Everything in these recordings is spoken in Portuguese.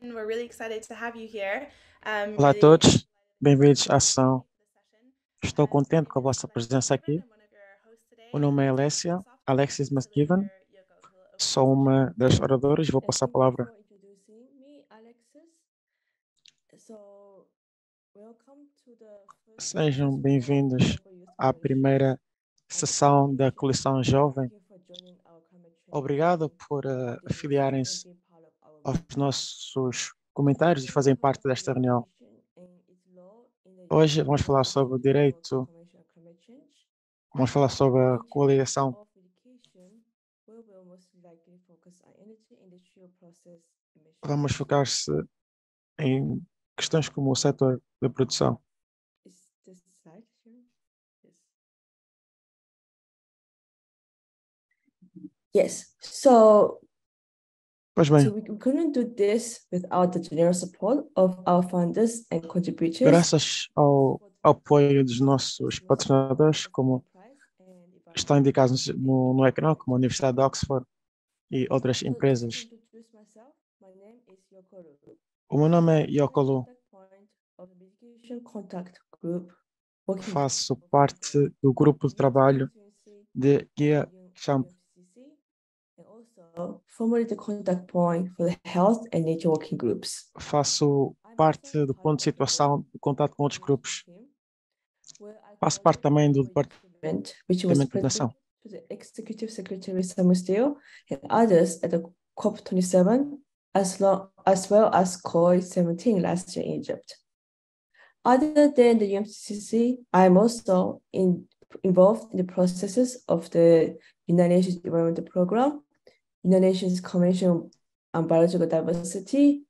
We're really excited to have you here. Olá a todos, bem-vindos à sessão. Estou contente com a vossa presença aqui. O nome é Alexis McGiven. Sou uma das oradoras e vou passar a Thank you palavra. for introducing me, Alexis. So, welcome to the first Sejam session of bem-vindos Global Youth à Coalition. primeira sessão da Coalição Jovem. Thank you for joining our climate change Obrigado meeting. por This is afiliarem-se and be part of our aos movement. nossos comentários e fazem parte desta reunião. And its law in the Hoje vamos United falar States sobre o for direito, Convention on Climate Change. vamos falar sobre a In terms coligação. of education, we will most likely focus on energy industrial process emissions. Vamos focar-se em questões como o setor da produção. Is this slide here? Yes. Pois bem, We couldn't do this without the generous support of our founders and contributors. graças ao apoio dos nossos patrocinadores, como estão indicados no ecrã, como a Universidade de Oxford e outras So just to empresas. introduce myself, my name is Yoko Ru. O meu nome é I'm the Yokolu, contact point of the Education Contact Group working faço parte do grupo de trabalho de Guia Champ, and also formerly the contact point for the health and nature working groups. faço I'm parte also do part ponto de of the situação, work de contato com outros grupos. team, where I Faço parte também do coordinate Departamento which was de presented Nação. to the Executive Secretary Samuel Steele and others at the COP27, as well as COP17 last year in Egypt. Other than the UNFCCC, I'm also involved in the processes of the United Nations Development Program, United Nations Convention on Biological Diversity,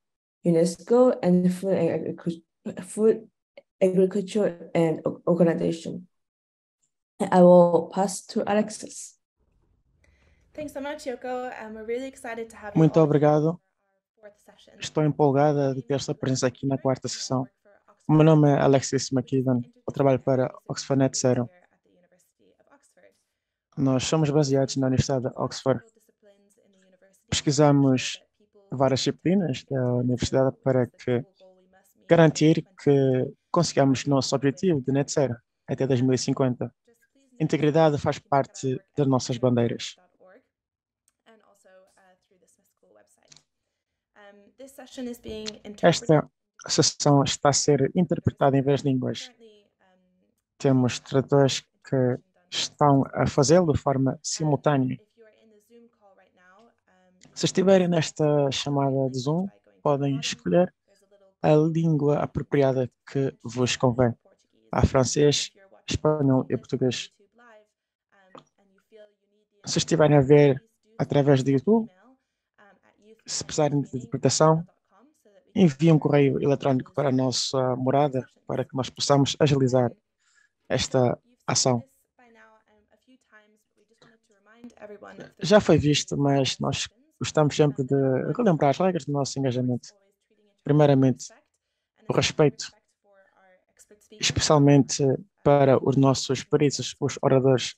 UNESCO, and Food, Agriculture and Organization. And I will pass to Alexis. Thanks so much, Yoko. We're really excited to have you Muito all here obrigado. for our fourth session. Estou empolgada de ter sua presença aqui na quarta sessão. O meu nome é Alexis McKeevan. Eu trabalho para Oxford Net Zero. Nós somos baseados na Universidade de Oxford. Pesquisamos várias disciplinas da universidade para garantir que consigamos o nosso objetivo de net zero até 2050. Integridade faz parte das nossas bandeiras. Esta sessão está a ser interpretada em várias línguas. Temos tradutores que estão a fazê-lo de forma simultânea. Se estiverem nesta chamada de Zoom, podem escolher a língua apropriada que vos convém. Há francês, espanhol e português. Se estiverem a ver através do YouTube, se precisarem de interpretação, enviem um correio eletrónico para a nossa morada para que nós possamos agilizar esta ação. Já foi visto, mas nós gostamos sempre de relembrar as regras do nosso engajamento. Primeiramente, o respeito, especialmente para os nossos peritos, os oradores.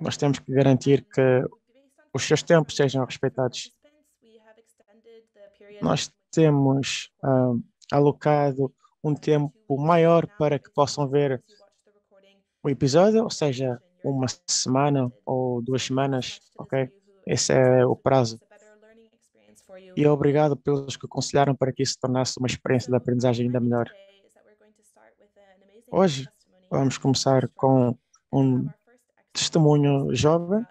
Nós temos que garantir que os seus tempos sejam respeitados. Nós temos alocado um tempo maior para que possam ver o episódio, ou seja, uma semana ou 2 semanas, ok? Esse é o prazo. E obrigado pelos que aconselharam para que isso se tornasse uma experiência de aprendizagem ainda melhor. Hoje vamos começar com um testemunho jovem,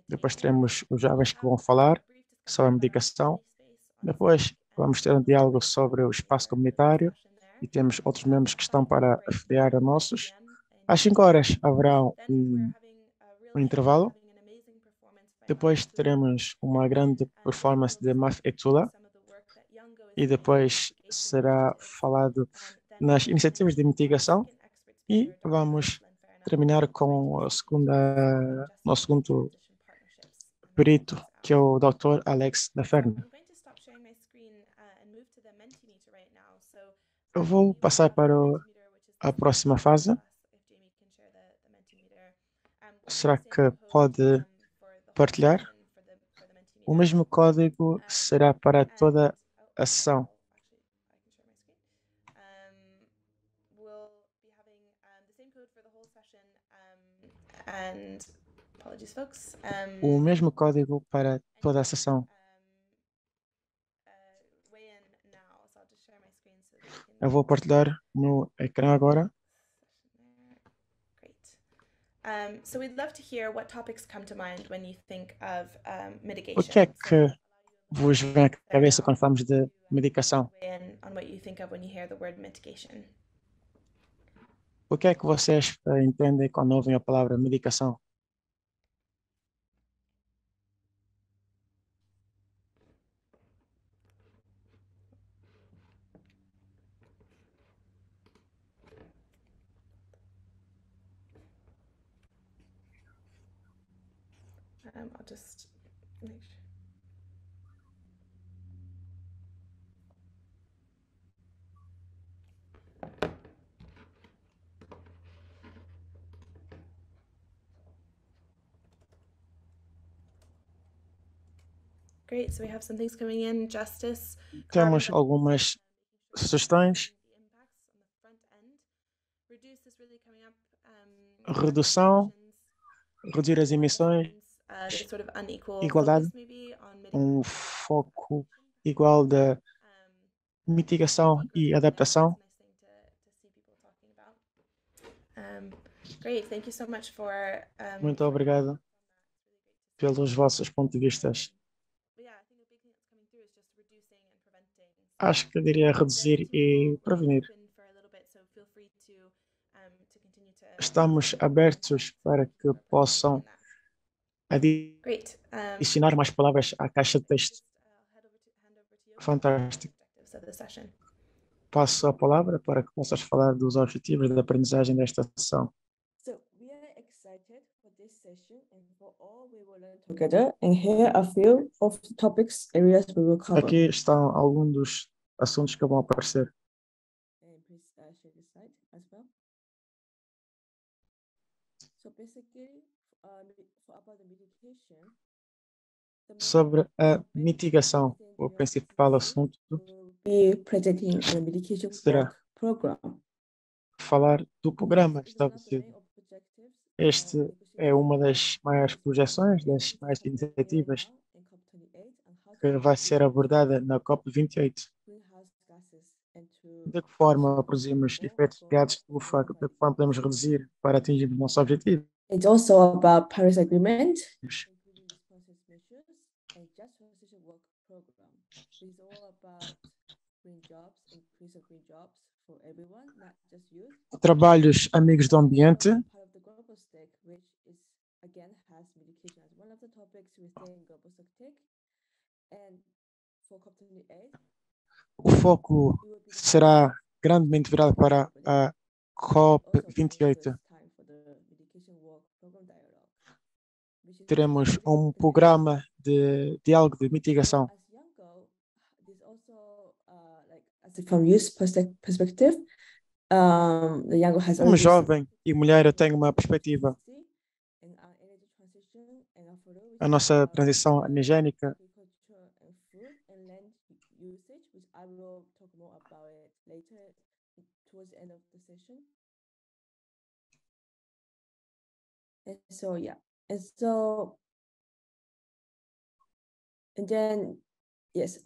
depois teremos os jovens que vão falar sobre a medicação, depois vamos ter um diálogo sobre o espaço comunitário e temos outros membros que estão para afiliar a nossos. Às 5 horas haverá um intervalo. Depois teremos uma grande performance de Maf Etula e depois será falado nas iniciativas de mitigação e vamos terminar com o nosso segundo perito, que é o Dr. Alex Laferne. Eu vou passar para a próxima fase. Será que pode partilhar? O mesmo código será para toda a sessão. O mesmo código para toda a sessão. Eu vou partilhar no ecrã agora. So we'd love to hear what topics come to mind when you think of O mitigation. que é que vos vem à cabeça quando falamos de medicação? On what you think of when you hear the word mitigation. O que é que vocês entendem quando ouvem a palavra medicação? I'll just make sure. Great, so we have some things coming in. Justice. Temos algumas sugestões. Redução, reduzir as emissões, igualdade, foco igual da mitigação e adaptação. Muito obrigado pelos vossos pontos de vista. Acho que eu diria reduzir e prevenir. Estamos abertos para que possam adicionar mais palavras à caixa de texto. Fantástico. Passo a palavra para que possas falar dos objetivos da aprendizagem desta sessão. So we are excited for this session and for all we will learn together. And here are a few of the topics areas we will cover. Aqui estão alguns dos assuntos que vão aparecer. And please share the slide as well. So basically, about the mitigation. Sobre a mitigação, o principal assunto Be presenting the mitigation será program. falar do programa estabelecido. Este é uma das maiores projeções, das mais iniciativas que vai ser abordada na COP28. De que forma produzimos efeitos de gases de estufa, de que forma podemos reduzir para atingir o nosso objetivo. It's also about Paris Agreement. And just transition work program. It's all about green jobs, increase of green jobs for everyone, not just youth. Trabalhos amigos do ambiente. Part of the global stake, which is again has mitigation as one of the topics within global stake. And for COP28, o foco será grandemente virado para a COP28. Teremos um programa de diálogo de mitigação. From youth perspective, the Yango has Como jovem e mulher, eu tenho uma perspectiva. A nossa transição energética I will talk more about it later towards the end of the session. And so, yeah. And then, yes,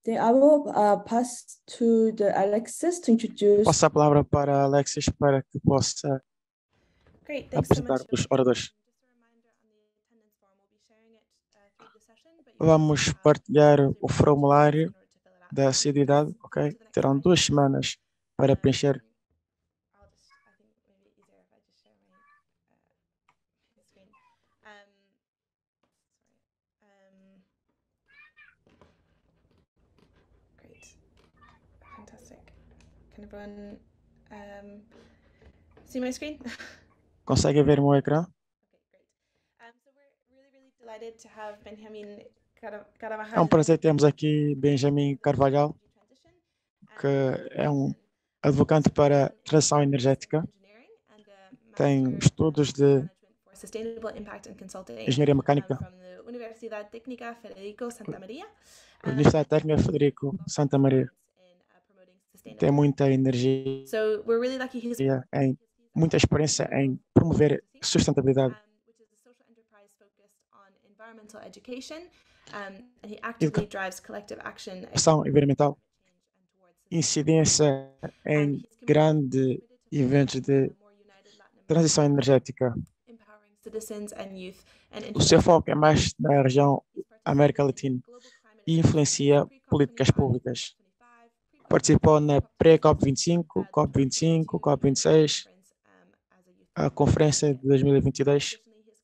then I will pass to the Alexis to introduce. Passo a palavra para Alexis para que possa apresentar os oradores. Vamos partilhar o formulário da assiduidade, ok? Terão 2 semanas para preencher. Great. Fantastic. Can everyone see my screen? Consegue ver o meu ecrã? Okay, great. So we're really delighted to have Benjamin Carvajal. É um prazer termos aqui Benjamin Carvalhal, que é um advogado para transição energética, tem estudos de Engenharia Mecânica, Universidade Técnica Federico Santa Maria. Universidade Técnica Federico Santa Maria. Tem muita energia, So we're really lucky he's muita experiência em promover sustentabilidade. which is a social enterprise focused on environmental education, and he actively drives collective action Ação environmental, incidência em grandes eventos de transição energética. empowering citizens and youth and O seu foco é mais na região América Latina e influencia políticas públicas. Participou na pré-COP25, COP25, COP26, a conferência de 2022.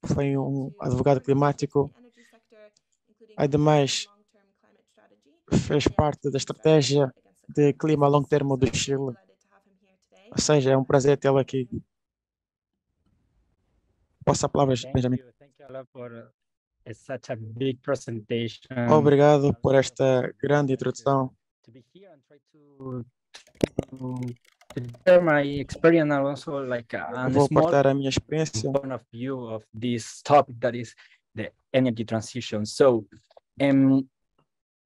Foi um advogado climático. Ademais, fez parte da estratégia de clima a longo termo do Chile. Ou seja, é um prazer tê-lo aqui. Posso a palavra, Benjamin. Thank you a lot for such a big presentation. Obrigado por esta grande introdução. To be here and try to share my experience and also like a Vou small partilhar a minha experiência. point of view of this topic that is the energy transition. So,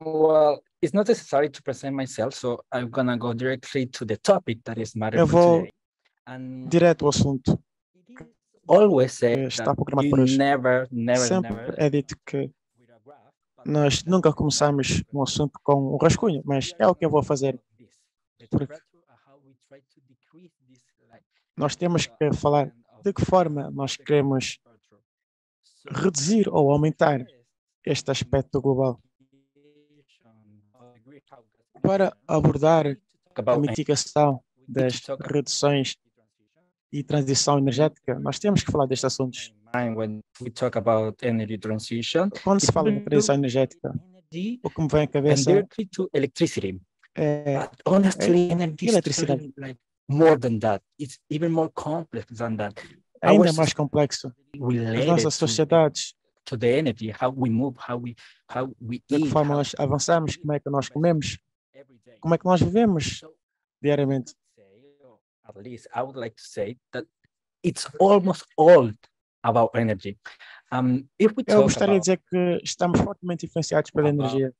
well, it's not necessary to present myself, so I'm gonna go directly to the topic that is matter Eu for vou today. And direto ao assunto. it is always said Está that programado you para hoje. never Sempre é dito que nós nunca começamos um assunto com um rascunho, mas é o que eu vou fazer. Porque nós temos que falar de que forma nós queremos reduzir ou aumentar este aspecto global para abordar a mitigação das reduções e transição energética. Nós temos que falar destes assuntos. When we talk about energy transition, Quando se fala em transição energética, energy o que me vem à and cabeça directly to electricity. é But honestly, energy is electricidade. totally, like more than that. It's even more complex than that. ainda Our mais complexo. As Related nossas sociedades, to the energy, how we move, how we de que eat, forma how nós avançamos, como é que nós comemos, every day. como é que nós vivemos So diariamente. or at least I would like to say that it's almost all about energy. If we Eu talk gostaria de about dizer que estamos fortemente influenciados pela energia.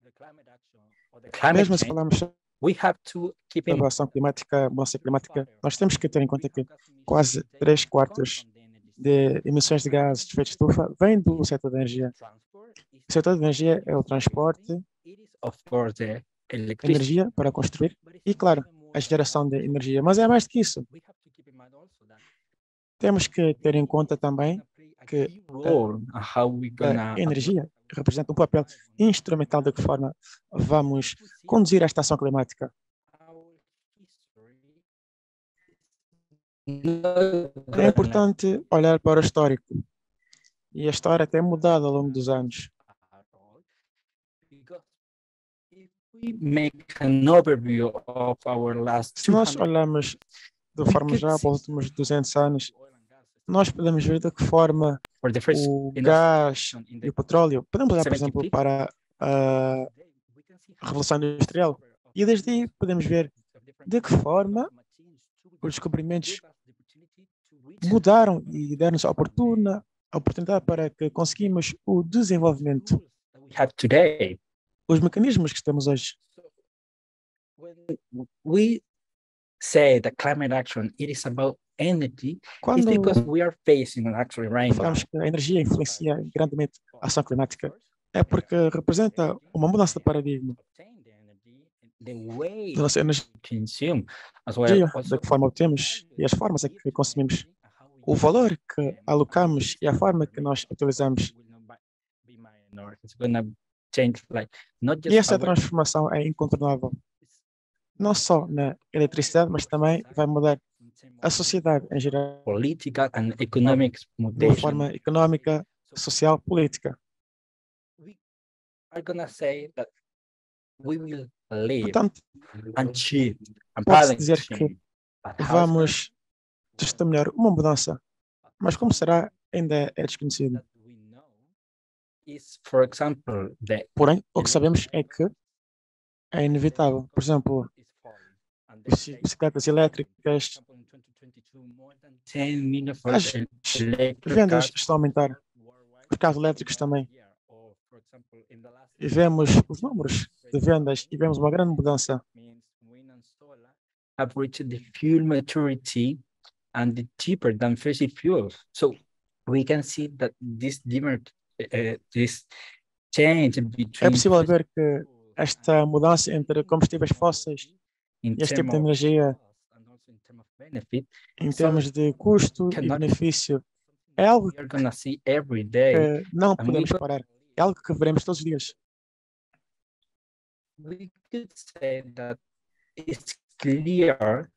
the climate action or the climate Mesmo se change, falarmos sobre we have to keep in a ação climática, mudança climática, nós temos que ter em conta que quase 3/4 de emissões de gases de efeito de estufa vêm do setor da energia. O setor da energia é o transporte, of course, the electricity. energia para construir e, claro, a geração de energia. Mas é mais do que isso. We have to keep in mind also that Temos que ter em conta também que key role on how we gonna a energia representa um papel instrumental de que forma vamos conduzir esta ação climática. É importante olhar para o histórico. E a história tem mudado ao longo dos anos. Se nós olharmos de forma geral para os últimos 200 anos, nós podemos ver de que forma o gás e o petróleo, podemos olhar, por exemplo, para a Revolução Industrial, e desde aí podemos ver de que forma os descobrimentos mudaram e deram-nos a oportunidade para que conseguimos o desenvolvimento. Os mecanismos que temos hoje. We say that climate action it is about energy, it's Quando because we are facing actually right now. falamos que a energia influencia grandemente a ação climática, é porque representa uma mudança de paradigma The way da nossa energia, consume as well. da que forma obtemos e as formas a que consumimos, o valor que alocamos e a forma que nós utilizamos. It's gonna change, like, not E just essa our transformação é incontornável, não só na eletricidade, mas também vai mudar a sociedade em geral, political and economic de uma mutation. forma económica, social, política. We are gonna say that we will live Portanto, and achieve and pode-se paradigm dizer que change. But how it's vamos testemunhar uma mudança, mas como será ainda é desconhecido. that we know is, for example, the Porém, o que sabemos é que é inevitável. Por exemplo, bicicletas elétricas As vendas estão a aumentar, os carros elétricos também. E vemos os números de vendas e vemos uma grande mudança. Have reached the fuel maturity and the cheaper than fossil fuels. So we can see that this this change É between possível ver que esta mudança entre combustíveis fósseis in e este tipo de terms of energia, cost and also in terms of benefit, em termos de custo e cannot- benefício, é algo we are gonna see every day. que não And podemos parar. É algo que veremos todos os dias. we could say that it's clear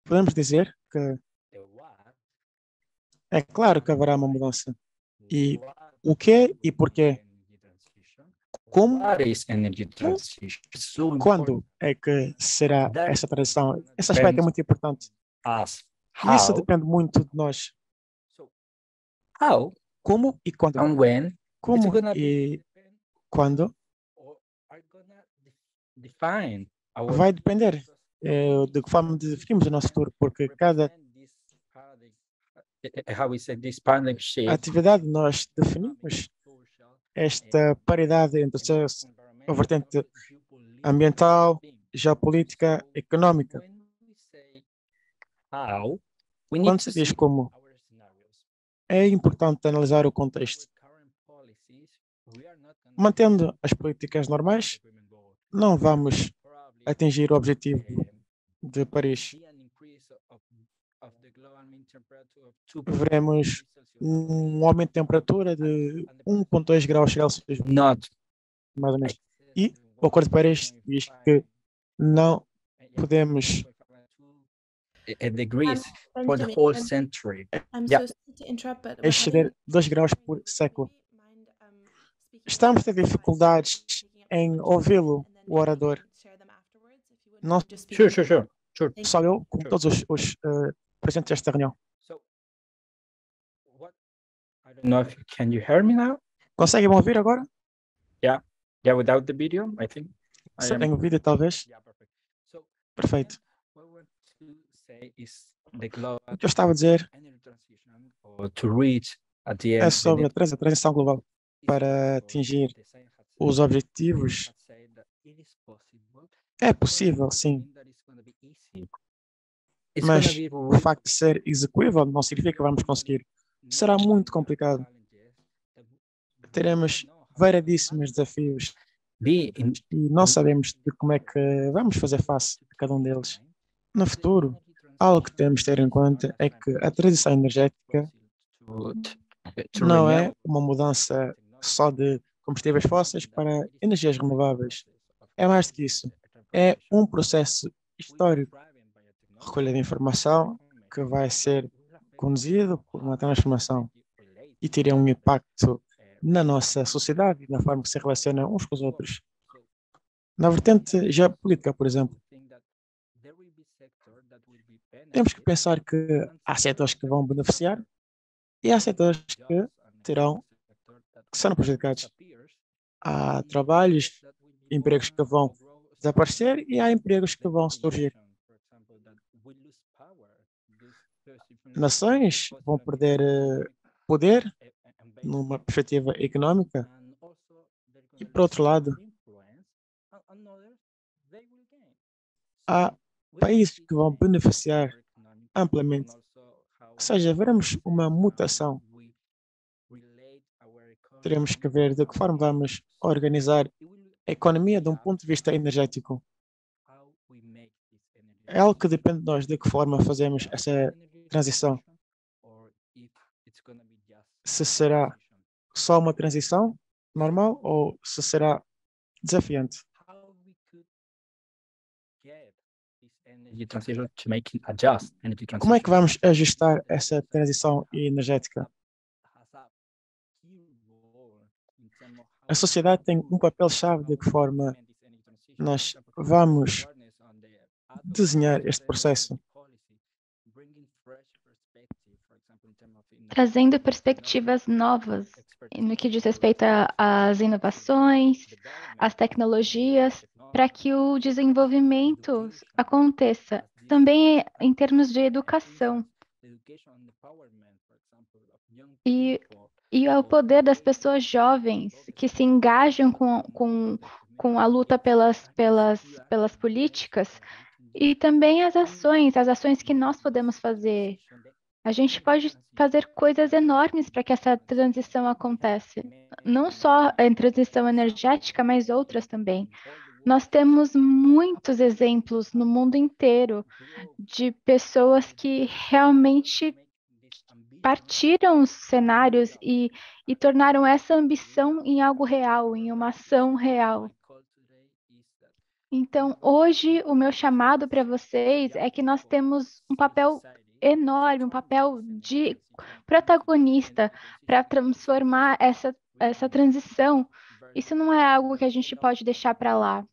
Podemos dizer que the what, é claro que haverá uma mudança. E what o que e porquê? energy transition, Como, what is energy transition? It's so important. quando é que será essa transição? Esse aspecto é muito importante. Us. E isso How? depende muito de nós. So, how Como e quando? and when it's Como gonna e be quando or are gonna define our vai depender de que forma definimos o nosso futuro, porque cada represent this paradigm, how we say this paradigm shift, atividade nós definimos social, esta paridade entre a environmental, vertente and geopolitical ambiental, thing. geopolítica, económica. When we say how, we need Quando to se diz see como, our scenarios. é importante analisar o contexto. Our current policies, we are not gonna Mantendo as políticas normais, agreement goal. não vamos Probably, atingir o objetivo um, de Paris. see an increase of the global mean temperature of 2 Veremos aumento de temperatura de 1,2 graus Celsius, not mais ou menos. E o Acordo de Paris diz que não podemos degrees for the Benjamin, whole century. I'm Yeah. so sorry to interrupt, but exceder 2 graus por século. Estamos a ter dificuldades em ouvi-lo, o orador. Não Sure. só eu, como todos os presentes desta reunião. So, what? I don't know if can you hear me now? Conseguem me ouvir agora? Yeah, without the video, I think. I am- Sem o vídeo, talvez? Yeah, perfect. So, Perfeito. what we want to say is the global O que eu estava a dizer energy transition, or to reach at the é end sobre a transição global para atingir os objetivos. É possível, sim, mas o facto de ser execuível não significa que vamos conseguir. Será muito complicado. Teremos variedíssimos desafios e não sabemos de como é que vamos fazer face a cada um deles. No futuro, algo que temos de ter em conta é que a transição energética não é uma mudança só de combustíveis fósseis para energias renováveis. É mais do que isso. É um processo histórico, recolha de informação que vai ser conduzido por uma transformação e terá um impacto na nossa sociedade e na forma que se relaciona uns com os outros. Na vertente geopolítica, por exemplo, temos que pensar que há setores que vão beneficiar e há setores que serão prejudicados. Há trabalhos, empregos que vão desaparecer e há empregos que vão surgir. Nações vão perder poder numa perspectiva económica e, por outro lado, há países que vão beneficiar amplamente. Ou seja, veremos uma mutação. Teremos que ver de que forma vamos organizar a economia de um ponto de vista energético. É algo que depende de nós, de que forma fazemos essa transição. Se será só uma transição normal ou se será desafiante. Como é que vamos ajustar essa transição energética? A sociedade tem um papel-chave de que forma nós vamos desenhar este processo. Trazendo perspectivas novas no que diz respeito às inovações, às tecnologias, para que o desenvolvimento aconteça também em termos de educação e, e o poder das pessoas jovens que se engajam com a luta pelas políticas e também as ações que nós podemos fazer. A gente pode fazer coisas enormes para que essa transição aconteça. Não só em transição energética, mas outras também. Nós temos muitos exemplos no mundo inteiro de pessoas que realmente partiram os cenários e tornaram essa ambição em algo real, em uma ação real. Então, hoje, o meu chamado para vocês é que nós temos um papel enorme, um papel de protagonista para transformar essa transição. Isso não é algo que a gente pode deixar para lá.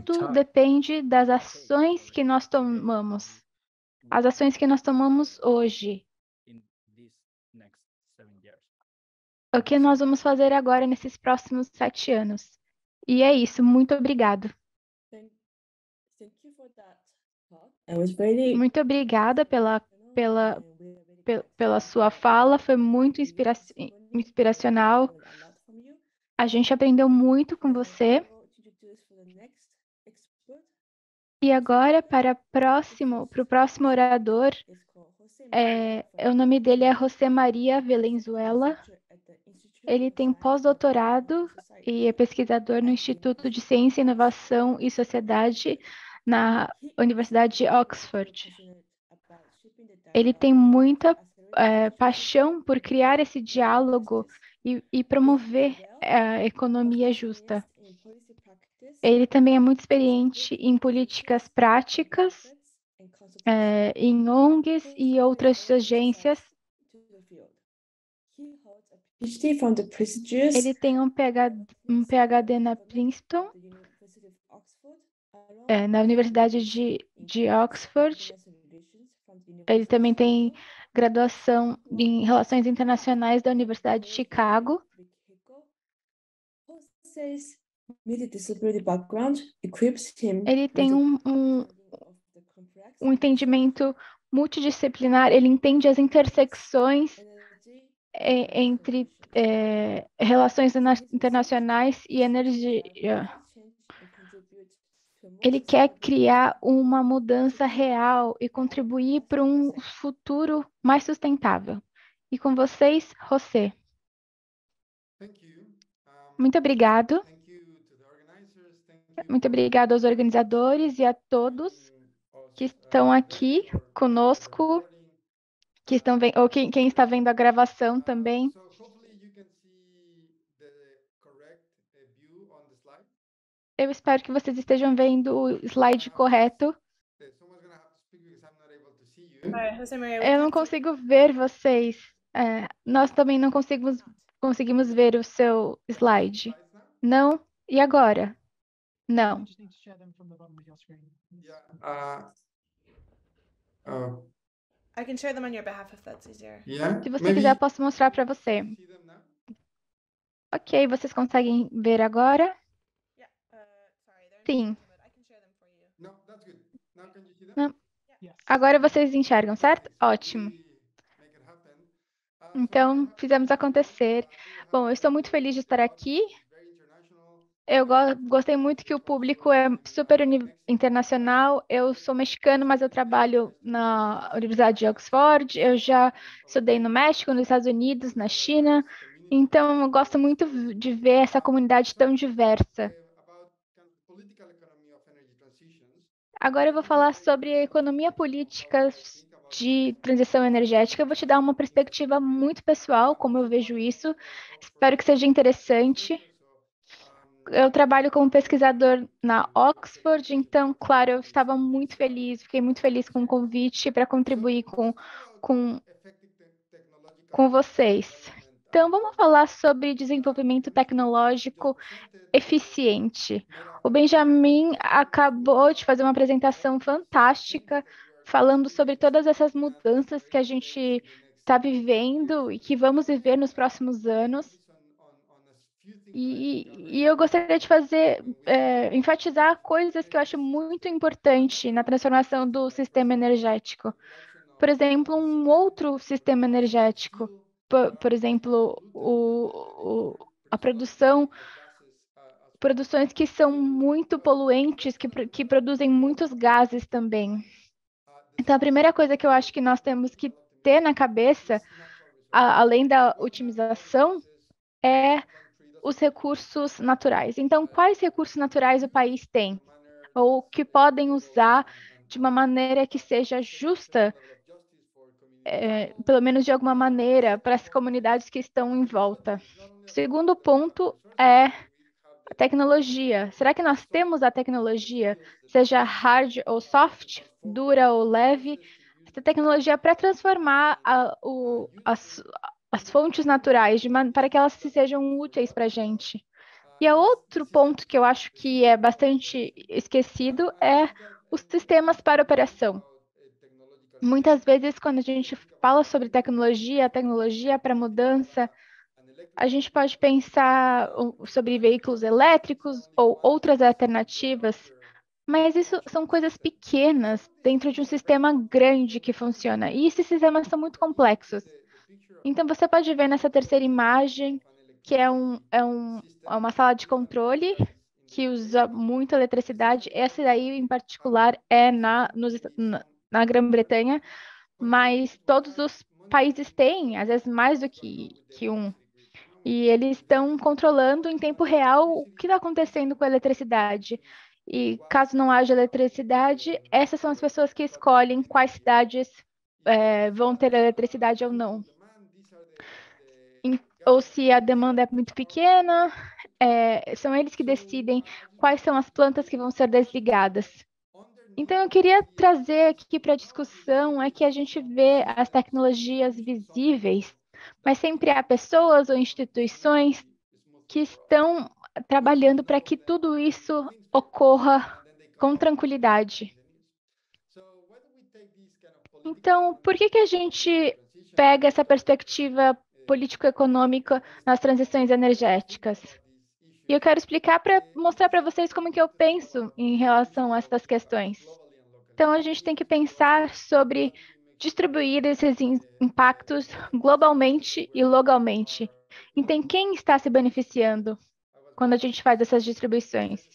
Tudo depende das ações que nós tomamos. As ações que nós tomamos hoje. O que nós vamos fazer agora nesses próximos 7 anos. E é isso. Muito obrigado. Muito obrigada pela sua fala. Foi muito inspiracional. A gente aprendeu muito com você. E agora, para o próximo orador, o nome dele é José Maria Valenzuela. Ele tem pós-doutorado e é pesquisador no Instituto de Ciência, Inovação e Sociedade na Universidade de Oxford. Ele tem muita paixão por criar esse diálogo e promover a economia justa. Ele também é muito experiente em políticas práticas, em ONGs e outras agências. Ele tem um PhD na Princeton, na Universidade de Oxford. Ele também tem graduação em Relações Internacionais da Universidade de Chicago. Ele tem um entendimento multidisciplinar, ele entende as intersecções entre relações internacionais e energia. Ele quer criar uma mudança real e contribuir para um futuro mais sustentável. E com vocês, José. Muito obrigado. Muito obrigado aos organizadores e a todos que estão aqui conosco, que estão ou quem está vendo a gravação também. Eu espero que vocês estejam vendo o slide correto. Eu não consigo ver vocês. Nós também não conseguimos ver o seu slide. Não? E agora? Não. I can share them on your behalf if that's easier. Se você quiser, eu posso mostrar para você. Ok, vocês conseguem ver agora? Sim. Não. Agora vocês enxergam, certo? Ótimo. Então, fizemos acontecer. Bom, eu estou muito feliz de estar aqui. Eu gostei muito que o público é super internacional. Eu sou mexicano, mas eu trabalho na Universidade de Oxford. Eu já estudei no México, nos Estados Unidos, na China. Então, eu gosto muito de ver essa comunidade tão diversa. Agora eu vou falar sobre a economia política de transição energética. Eu vou te dar uma perspectiva muito pessoal, como eu vejo isso. Espero que seja interessante. Eu trabalho como pesquisador na Oxford, então, claro, eu estava muito feliz, fiquei muito feliz com o convite para contribuir com vocês. Então, vamos falar sobre desenvolvimento tecnológico eficiente. O Benjamin acabou de fazer uma apresentação fantástica falando sobre todas essas mudanças que a gente está vivendo e que vamos viver nos próximos anos. E eu gostaria de enfatizar coisas que eu acho muito importante na transformação do sistema energético. Por exemplo, um outro sistema energético, por exemplo, a produções que são muito poluentes, que produzem muitos gases também. Então, a primeira coisa que eu acho que nós temos que ter na cabeça, além da otimização, é os recursos naturais. Então, quais recursos naturais o país tem? Ou que podem usar de uma maneira que seja justa, pelo menos de alguma maneira, para as comunidades que estão em volta. O segundo ponto é a tecnologia. Será que nós temos a tecnologia, seja hard ou soft, dura ou leve, essa tecnologia para transformar as fontes naturais para que elas sejam úteis para a gente? E outro ponto que eu acho que é bastante esquecido é os sistemas para operação. Muitas vezes, quando a gente fala sobre tecnologia para mudança, a gente pode pensar sobre veículos elétricos ou outras alternativas, mas isso são coisas pequenas dentro de um sistema grande que funciona. E esses sistemas são muito complexos. Então, você pode ver nessa terceira imagem que é uma sala de controle que usa muita eletricidade. Essa daí, em particular, é na Grã-Bretanha, mas todos os países têm, às vezes mais do que um. E eles estão controlando em tempo real o que está acontecendo com a eletricidade. E caso não haja eletricidade, essas são as pessoas que escolhem quais cidades vão ter eletricidade ou não. Ou se a demanda é muito pequena, são eles que decidem quais são as plantas que vão ser desligadas. Então, eu queria trazer aqui para a discussão é que a gente vê as tecnologias visíveis, mas sempre há pessoas ou instituições que estão trabalhando para que tudo isso ocorra com tranquilidade. Então, por que a gente pega essa perspectiva político-econômica nas transições energéticas? E eu quero explicar para mostrar para vocês como que eu penso em relação a essas questões. Então, a gente tem que pensar sobre distribuir esses impactos globalmente e localmente. Então, quem está se beneficiando quando a gente faz essas distribuições?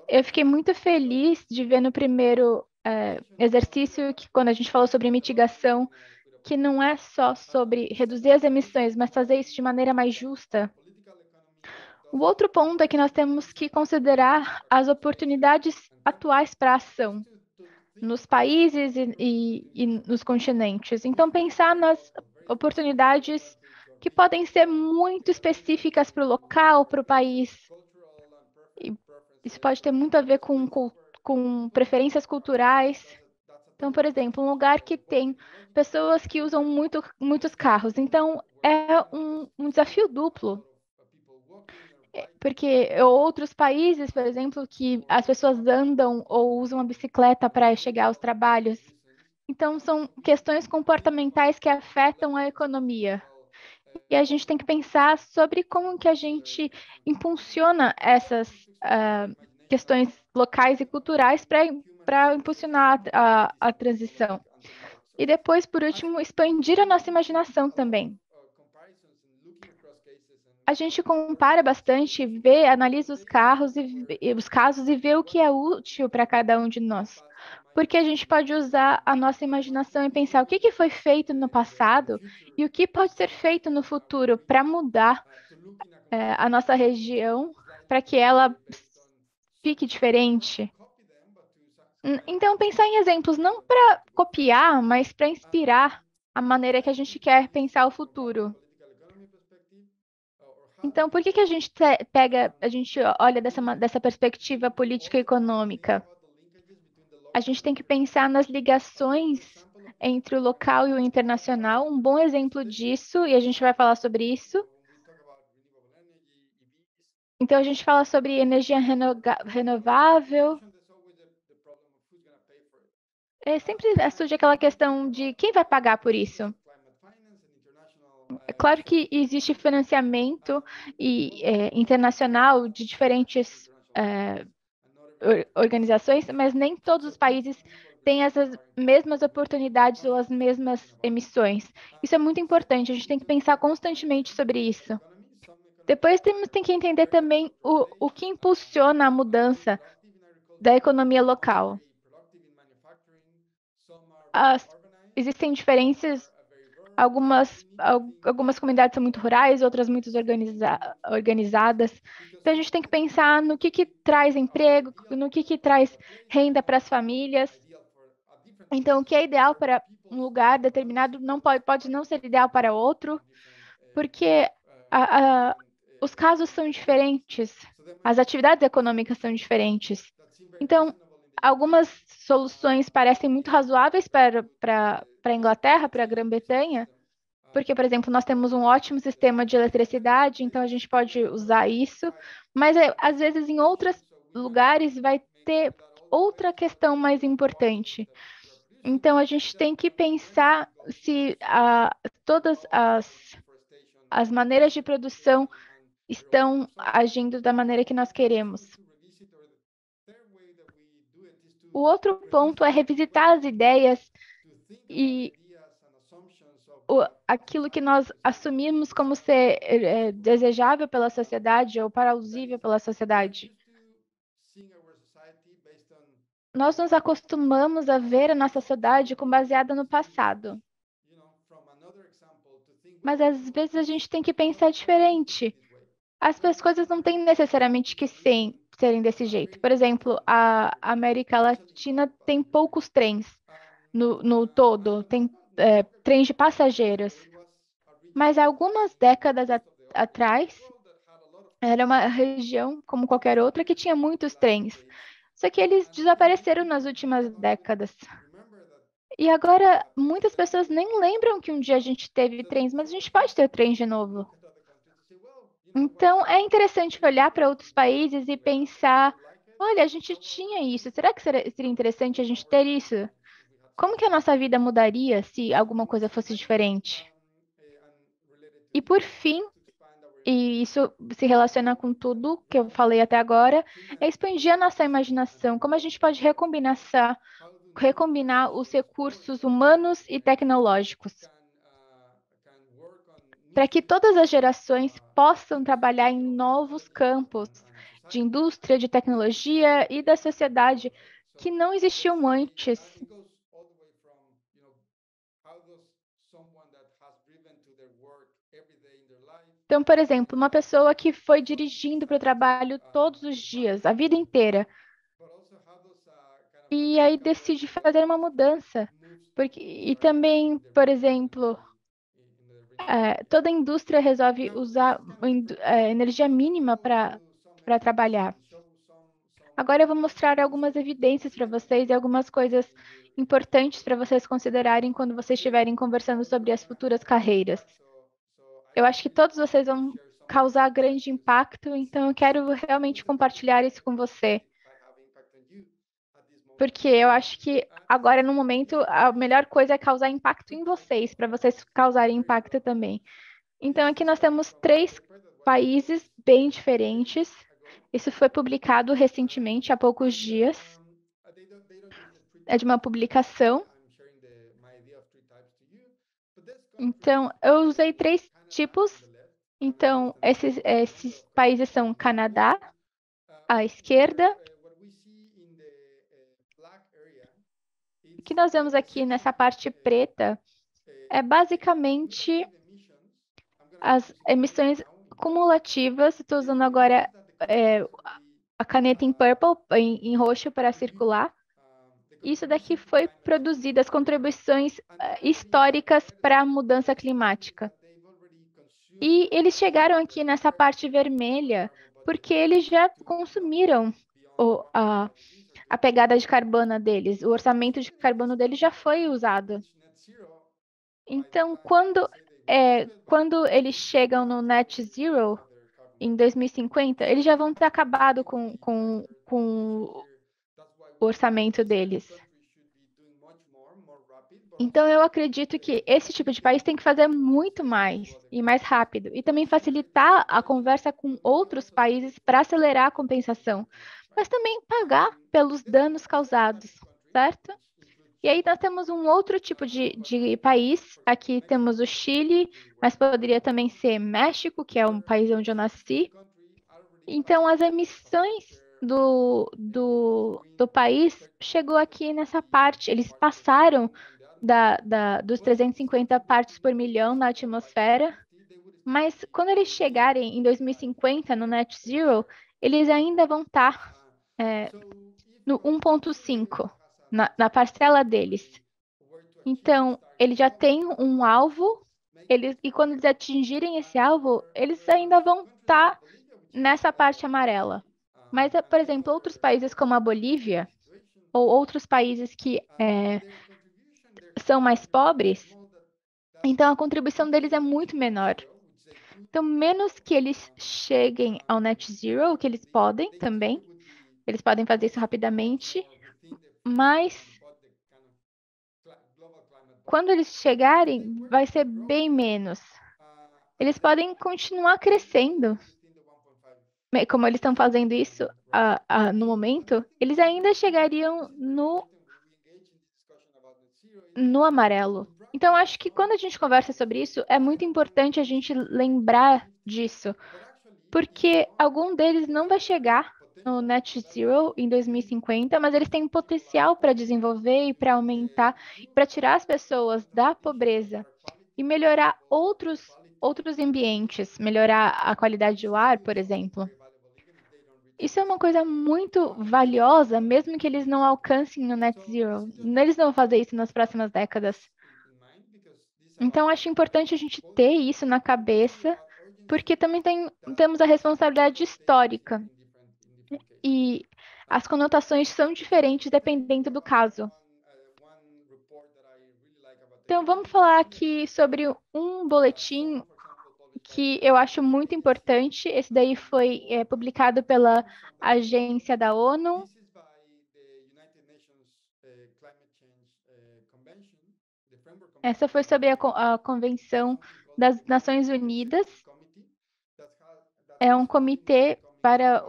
Eu fiquei muito feliz de ver no primeiro exercício que, quando a gente falou sobre mitigação, que não é só sobre reduzir as emissões, mas fazer isso de maneira mais justa. O outro ponto é que nós temos que considerar as oportunidades atuais para a ação nos países e nos continentes. Então, pensar nas oportunidades que podem ser muito específicas para o local, para o país. E isso pode ter muito a ver com preferências culturais. Então, por exemplo, um lugar que tem pessoas que usam muitos carros. Então, é um desafio duplo. Porque outros países, por exemplo, que as pessoas andam ou usam a bicicleta para chegar aos trabalhos. Então, são questões comportamentais que afetam a economia. E a gente tem que pensar sobre como que a gente impulsiona essas questões locais e culturais para impulsionar a transição. E depois, por último, expandir a nossa imaginação também. A gente compara bastante, analisa os casos e vê o que é útil para cada um de nós. Porque a gente pode usar a nossa imaginação e pensar o que foi feito no passado e o que pode ser feito no futuro para mudar a nossa região, para que ela fique diferente. Então, pensar em exemplos não para copiar, mas para inspirar a maneira que a gente quer pensar o futuro. Então, por que a gente a gente olha dessa perspectiva política e econômica? A gente tem que pensar nas ligações entre o local e o internacional. Um bom exemplo disso, e a gente vai falar sobre isso. Então, a gente fala sobre energia renovável. Sempre surge aquela questão de quem vai pagar por isso. É claro que existe financiamento internacional de diferentes organizações, mas nem todos os países têm essas mesmas oportunidades ou as mesmas emissões. Isso é muito importante, a gente tem que pensar constantemente sobre isso. Depois tem que entender também o que impulsiona a mudança da economia local. As, existem diferenças, algumas comunidades são muito rurais, outras muito organizadas. Então a gente tem que pensar no que traz emprego, no que traz renda para as famílias. Então, o que é ideal para um lugar determinado não pode não ser ideal para outro, porque os casos são diferentes, as atividades econômicas são diferentes. Então, algumas soluções parecem muito razoáveis para a Inglaterra, para a Grã-Bretanha, porque, por exemplo, nós temos um ótimo sistema de eletricidade, então a gente pode usar isso, mas às vezes em outros lugares vai ter outra questão mais importante. Então a gente tem que pensar se todas as maneiras de produção estão agindo da maneira que nós queremos. O outro ponto é revisitar as ideias e aquilo que nós assumimos como ser desejável pela sociedade ou plausível pela sociedade. Nós nos acostumamos a ver a nossa sociedade como baseada no passado. Mas às vezes a gente tem que pensar diferente. As coisas não têm necessariamente que serem desse jeito. Por exemplo, a América Latina tem poucos trens no todo, tem trens de passageiros. Mas algumas décadas atrás, era uma região, como qualquer outra, que tinha muitos trens. Só que eles desapareceram nas últimas décadas. E agora, muitas pessoas nem lembram que um dia a gente teve trens, mas a gente pode ter trens de novo. Então, é interessante olhar para outros países e pensar: olha, a gente tinha isso, será que seria interessante a gente ter isso? Como que a nossa vida mudaria se alguma coisa fosse diferente? E por fim, e isso se relaciona com tudo que eu falei até agora, é expandir a nossa imaginação, como a gente pode recombinar os recursos humanos e tecnológicos, para que todas as gerações possam trabalhar em novos campos de indústria, de tecnologia e da sociedade que não existiam antes. Então, por exemplo, uma pessoa que foi dirigindo para o trabalho todos os dias, a vida inteira, e aí decide fazer uma mudança. E também, por exemplo, toda a indústria resolve usar energia mínima para trabalhar. Agora eu vou mostrar algumas evidências para vocês e algumas coisas importantes para vocês considerarem quando vocês estiverem conversando sobre as futuras carreiras. Eu acho que todos vocês vão causar grande impacto, então eu quero realmente compartilhar isso com você. Porque eu acho que agora, no momento, a melhor coisa é causar impacto em vocês, para vocês causarem impacto também. Então, aqui nós temos 3 países bem diferentes. Isso foi publicado recentemente, há poucos dias. É de uma publicação. Então, eu usei 3 tipos. Então, esses países são Canadá, à esquerda. O que nós vemos aqui nessa parte preta é basicamente as emissões cumulativas. Estou usando agora a caneta em purple, em roxo para circular. Isso daqui foi produzido, as contribuições históricas para a mudança climática. E eles chegaram aqui nessa parte vermelha porque eles já consumiram a pegada de carbono deles, o orçamento de carbono deles já foi usado. Então, quando eles chegam no net zero em 2050, eles já vão ter acabado com o orçamento deles. Então, eu acredito que esse tipo de país tem que fazer muito mais e mais rápido, e também facilitar a conversa com outros países para acelerar a compensação, mas também pagar pelos danos causados, certo? E aí nós temos um outro tipo de país. Aqui temos o Chile, mas poderia também ser México, que é um país onde eu nasci. Então, as emissões do país chegou aqui nessa parte. Eles passaram dos 350 partes por milhão na atmosfera, mas quando eles chegarem em 2050 no Net Zero, eles ainda vão estar no 1,5, na parcela deles. Então, ele já tem um alvo, e quando eles atingirem esse alvo, eles ainda vão estar nessa parte amarela. Mas, por exemplo, outros países como a Bolívia, ou outros países que são mais pobres, então a contribuição deles é muito menor. Então, menos que eles cheguem ao net zero, o que eles podem também, eles podem fazer isso rapidamente, mas quando eles chegarem, vai ser bem menos. Eles podem continuar crescendo, como eles estão fazendo isso no momento, eles ainda chegariam no amarelo. Então, acho que quando a gente conversa sobre isso, é muito importante a gente lembrar disso, porque algum deles não vai chegar no Net Zero em 2050, mas eles têm potencial para desenvolver e para aumentar, para tirar as pessoas da pobreza e melhorar outros ambientes, melhorar a qualidade do ar, por exemplo. Isso é uma coisa muito valiosa, mesmo que eles não alcancem o net zero. Eles não vão fazer isso nas próximas décadas. Então, acho importante a gente ter isso na cabeça, porque também temos a responsabilidade histórica. E as conotações são diferentes dependendo do caso. Então, vamos falar aqui sobre um boletim que eu acho muito importante. Esse daí foi publicado pela agência da ONU. Essa foi sobre a Convenção das Nações Unidas. É um comitê para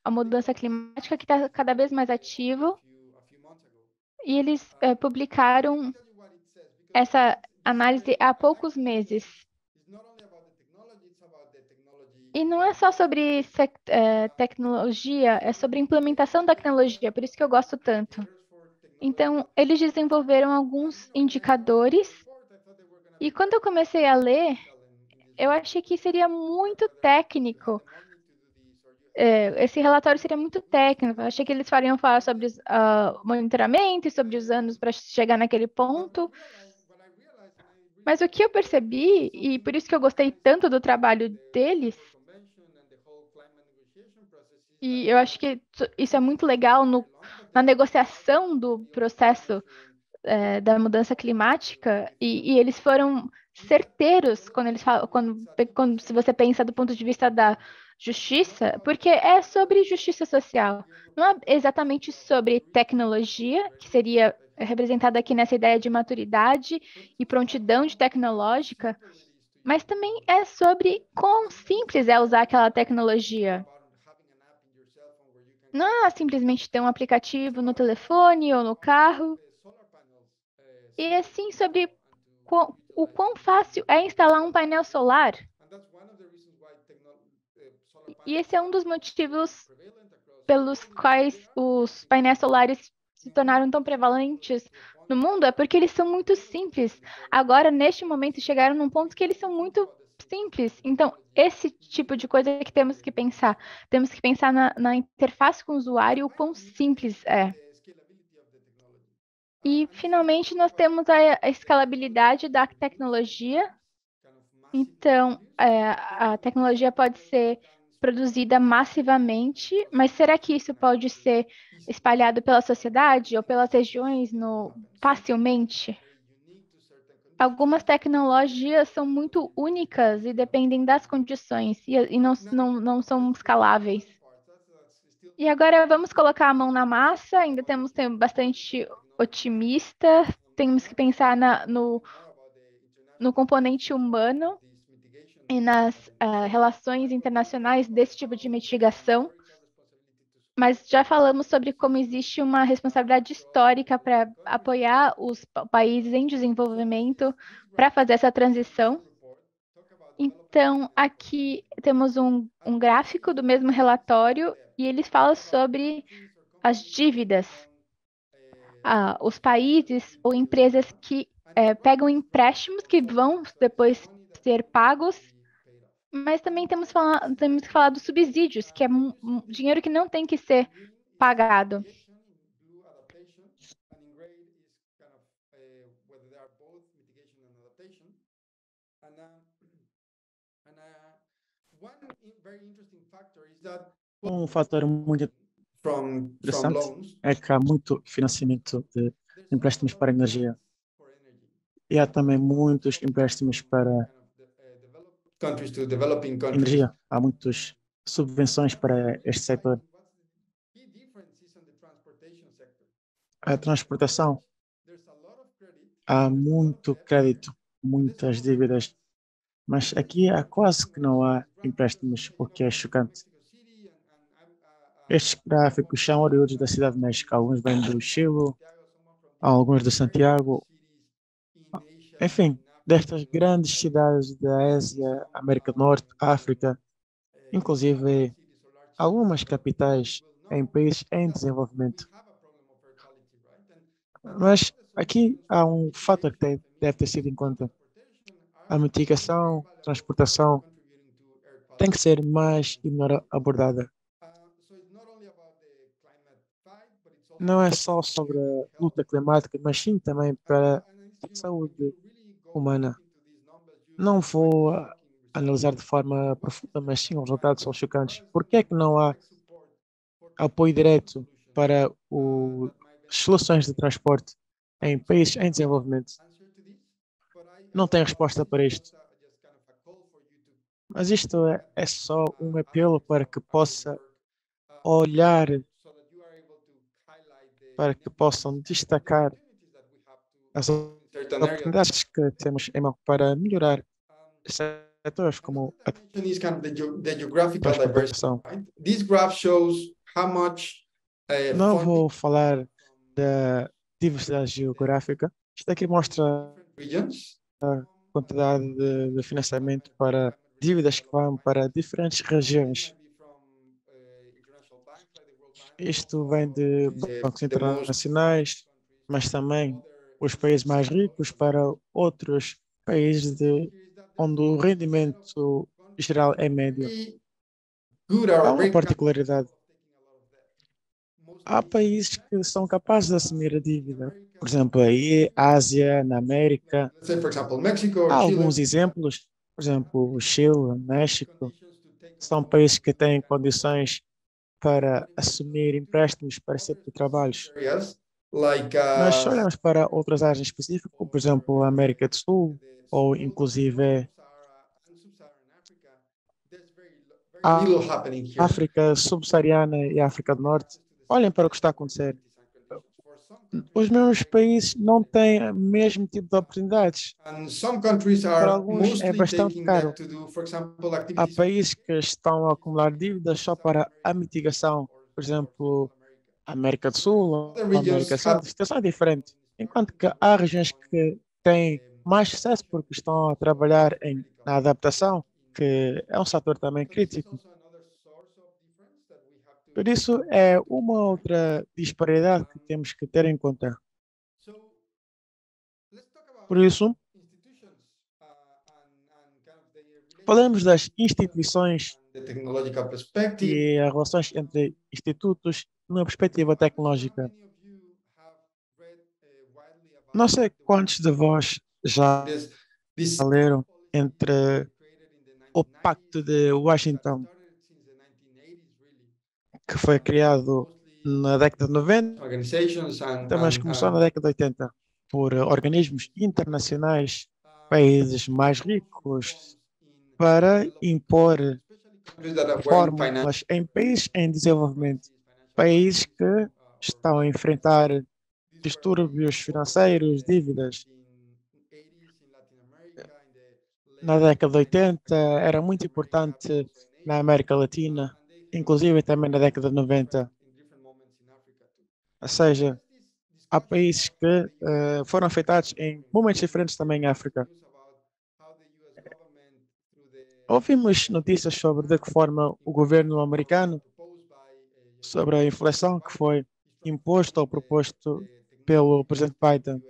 a mudança climática que está cada vez mais ativo. E eles publicaram essa análise há poucos meses. E não é só sobre tecnologia, é sobre implementação da tecnologia, por isso que eu gosto tanto. Então, eles desenvolveram alguns indicadores, e quando eu comecei a ler, eu achei que seria muito técnico. Esse relatório seria muito técnico. Eu achei que eles fariam falar sobre monitoramento e sobre os anos para chegar naquele ponto. Mas o que eu percebi, e por isso que eu gostei tanto do trabalho deles, e eu acho que isso é muito legal na negociação do processo da mudança climática, e eles foram certeiros quando eles falam, se você pensa do ponto de vista da justiça, porque é sobre justiça social. Não é exatamente sobre tecnologia, que seria representada aqui nessa ideia de maturidade e prontidão de tecnológica, mas também é sobre quão simples é usar aquela tecnologia. Não é simplesmente ter um aplicativo no telefone ou no carro. E é sim sobre o quão fácil é instalar um painel solar. E esse é um dos motivos pelos quais os painéis solares se tornaram tão prevalentes no mundo, é porque eles são muito simples. Agora, neste momento, chegaram num ponto que eles são muito simples. Então, esse tipo de coisa é que temos que pensar. Temos que pensar na interface com o usuário, o quão simples é. E, finalmente, nós temos a escalabilidade da tecnologia. Então, a tecnologia pode ser produzida massivamente, mas será que isso pode ser espalhado pela sociedade ou pelas regiões facilmente? Algumas tecnologias são muito únicas e dependem das condições e não são escaláveis. E agora vamos colocar a mão na massa, ainda temos que ser bastante otimista, temos que pensar no componente humano e nas relações internacionais desse tipo de mitigação, mas já falamos sobre como existe uma responsabilidade histórica para apoiar os países em desenvolvimento para fazer essa transição. Então, aqui temos um gráfico do mesmo relatório e eles falam sobre as dívidas. Os países ou empresas que pegam empréstimos que vão depois ser pagos, mas também temos que falar dos subsídios, que é dinheiro que não tem que ser pagado. Um fator muito interessante é que há muito financiamento de empréstimos para energia e há também muitos empréstimos para energia. Há muitas subvenções para este setor. A transportação, há muito crédito, muitas dívidas, mas aqui há quase que não há empréstimos, o que é chocante. Estes gráficos são oriundos da Cidade de México. Alguns vêm do Chile, alguns de Santiago, enfim, destas grandes cidades da Ásia, América do Norte, África, inclusive algumas capitais em países em desenvolvimento. Mas aqui há um fator que deve ter sido em conta. A mitigação, transportação tem que ser mais e melhor abordada. Não é só sobre a luta climática, mas sim também para a saúde humana. Não vou analisar de forma profunda, mas sim, os resultados são chocantes. Por que é que não há apoio direto para as soluções de transporte em países em desenvolvimento? Não tenho resposta para isto. Mas isto é só um apelo para que possa olhar, para que possam destacar as oportunidades que temos em mão para melhorar setores como a transportação. Não vou falar da diversidade geográfica. Isto aqui mostra a quantidade de financiamento para dívidas que vão para diferentes regiões. Isto vem de bancos internacionais, mas também os países mais ricos para outros países onde o rendimento geral é médio. Há uma particularidade. Há países que são capazes de assumir a dívida. Por exemplo, aí, Ásia, na América. Há alguns exemplos. Por exemplo, o Chile, o México. São países que têm condições para assumir empréstimos para esse tipo de trabalhos. Mas se olhamos para outras áreas específicas, por exemplo, a América do Sul, ou inclusive a África subsaariana e a África do Norte, olhem para o que está a acontecer. Os mesmos países não têm o mesmo tipo de oportunidades. Para alguns é bastante caro. Há países que estão a acumular dívidas só para a mitigação. Por exemplo, a América do Sul ou a América Central. A situação é diferente. Enquanto que há regiões que têm mais sucesso porque estão a trabalhar na adaptação, que é um setor também crítico. Por isso, é uma outra disparidade que temos que ter em conta. Por isso, falamos das instituições e as relações entre institutos numa perspectiva tecnológica. Não sei quantos de vós já leram entre o Pacto de Washington, que foi criado na década de 90, mas começou na década de 80, por organismos internacionais, países mais ricos, para impor fórmulas em países em desenvolvimento, países que estão a enfrentar distúrbios financeiros, dívidas. Na década de 80 era muito importante na América Latina, inclusive também na década de 90. Ou seja, há países que foram afetados em momentos diferentes também em África. Ouvimos notícias sobre de que forma o governo americano, sobre a inflação que foi imposto ou proposto pelo presidente Biden.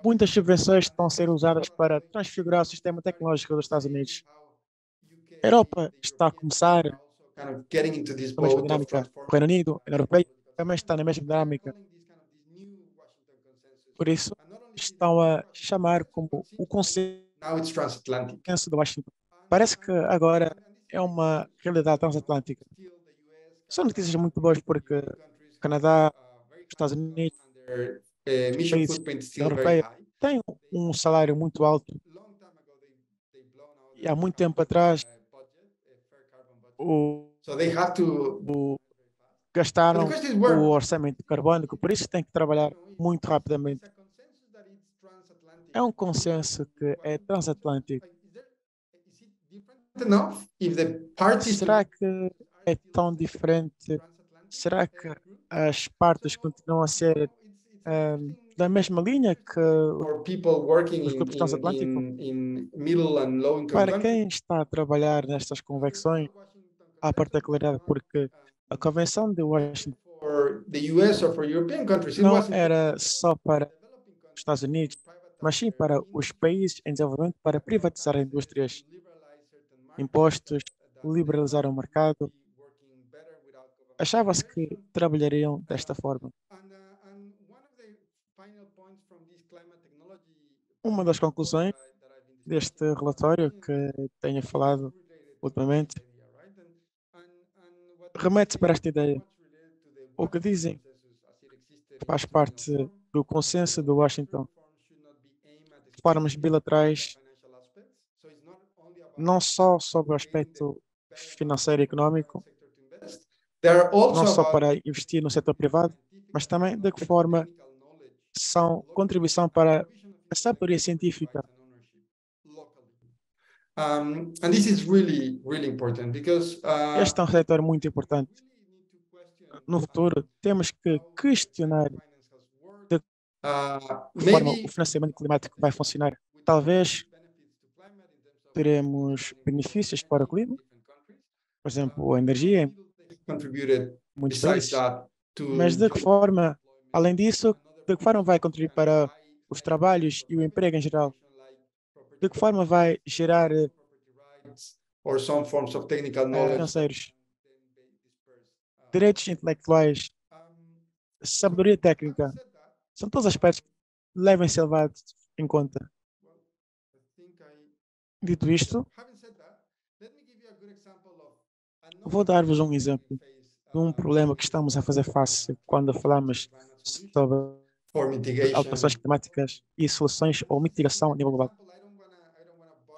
Muitas subvenções estão a ser usadas para transfigurar o sistema tecnológico dos Estados Unidos. A Europa está a começar a mesma dinâmica. O Reino Unido, a União Europeia, também está na mesma dinâmica. Por isso, estão a chamar como o consenso de Washington. Parece que agora é uma realidade transatlântica. São notícias muito boas porque o Canadá, os Estados Unidos, os países da União Europeia têm um salário muito alto. E há muito tempo atrás, gastaram o orçamento carbónico, por isso tem que trabalhar muito rapidamente. É um consenso que é transatlântico. Será que é tão diferente? Será que as partes continuam a ser da mesma linha que os grupos transatlânticos? Para quem está a trabalhar nestas convenções, há particularidade porque a Convenção de Washington não era só para os Estados Unidos, mas sim para os países em desenvolvimento para privatizar indústrias, impostos, liberalizar o mercado. Achava-se que trabalhariam desta forma. Uma das conclusões deste relatório que tenho falado ultimamente remete para esta ideia. O que dizem faz parte do consenso de Washington. Formas bilaterais, não só sobre o aspecto financeiro e econômico, não só para investir no setor privado, mas também de que forma são contribuição para a sabedoria científica. Este é um setor muito importante. No futuro, temos que questionar de que forma o financiamento climático vai funcionar. Talvez teremos benefícios para o clima, por exemplo, a energia em muitos países, mas de que forma, além disso, de que forma vai contribuir para os trabalhos e o emprego em geral? De que forma vai gerar financeiros, direitos intelectuais, sabedoria técnica? São todos aspectos que devem ser levados em conta. Dito isto, vou dar-vos um exemplo de um problema que estamos a fazer face quando falamos sobre alterações climáticas e soluções ou mitigação a nível global.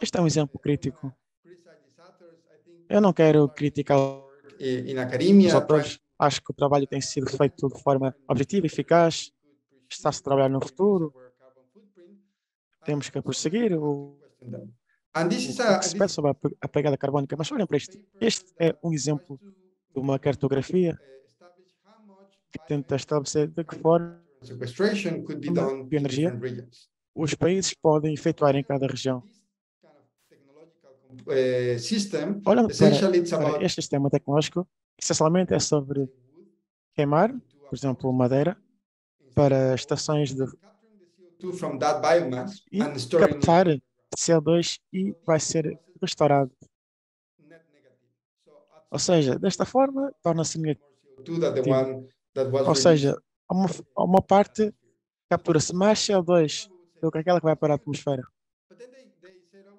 Este é um exemplo crítico. Eu não quero criticar os autores. Acho que o trabalho tem sido feito de forma objetiva e eficaz. Está-se a trabalhar no futuro. Temos que prosseguir o que se pede sobre a pegada carbónica. Mas olhem para isto. Este é um exemplo de uma cartografia que tenta estabelecer de que forma a bioenergia os países podem efetuar em cada região. Olhando para este sistema tecnológico, essencialmente é sobre queimar, por exemplo, madeira, para estações de e captar CO2 e vai ser restaurado. Ou seja, desta forma, torna-se negativo. Ou seja, a uma parte captura-se mais CO2 do que aquela que vai para a atmosfera.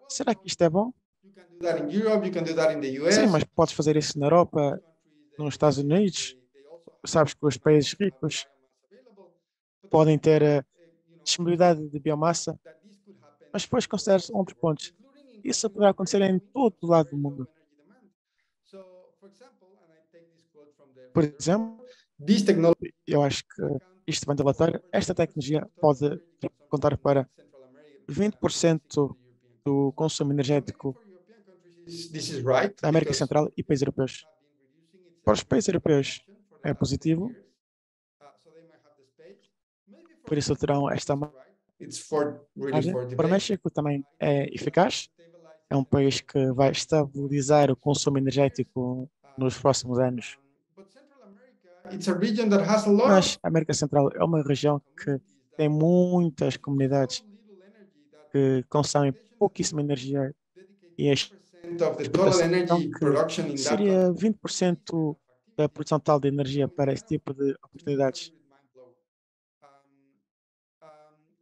Será que isto é bom? Sim, mas podes fazer isso na Europa, nos Estados Unidos. Sabes que os países ricos podem ter disponibilidade de biomassa, mas depois considera-se outros pontos. Isso poderá acontecer em todo o lado do mundo. Por exemplo, This technology eu acho que isto ventilatório, esta tecnologia pode contar para 20% do consumo energético this is right da América because Central e países europeus. Para os países europeus é positivo, por isso terão esta it's for really margem. for Para o debate. México também é eficaz, é um país que vai estabilizar o consumo energético nos próximos anos. But Central America, it's a region that has a lot Mas of a América Central é uma região que tem muitas comunidades que consomem pouquíssima energia e a of the total expectação energy que production in that seria country. 20% da produção total de energia para esse tipo de oportunidades.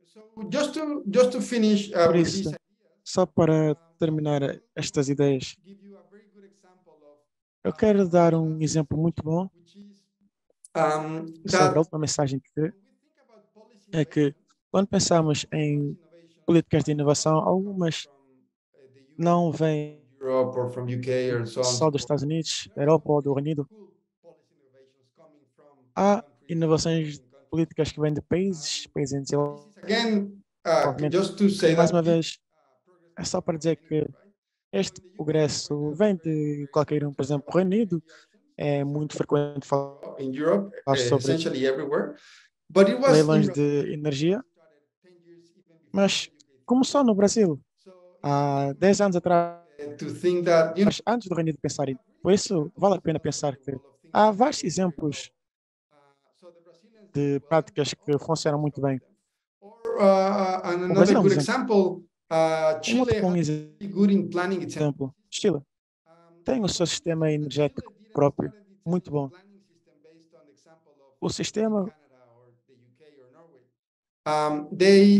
So just to finish Por with isso, this, só para terminar estas ideias, give you a very good example of eu quero dar um exemplo muito bom which is sobre a that última mensagem que when we think about policy é que quando pensamos em políticas de inovação, algumas não vêm Europe or from UK or so on. só dos Estados Unidos, da Europa ou do Reino Unido. Há inovações políticas que vêm de países em Again, desenvolvimento. just to say E mais that uma vez, é só para dizer que este progresso vem de qualquer um. Por exemplo, o Reino Unido é muito frequente falar in Europe, sobre essentially everywhere, but it was leilões in de energia, mas começou no Brasil há 10 anos atrás, to think that antes do Reino Unido pensar em. Por isso, vale a pena pensar que há vários exemplos de práticas que funcionam muito bem. another Brasil é um good exemplo. example, Um Chile outro bom has really good in planning its exemplo, Chile tem o seu sistema energético próprio, muito bom. O sistema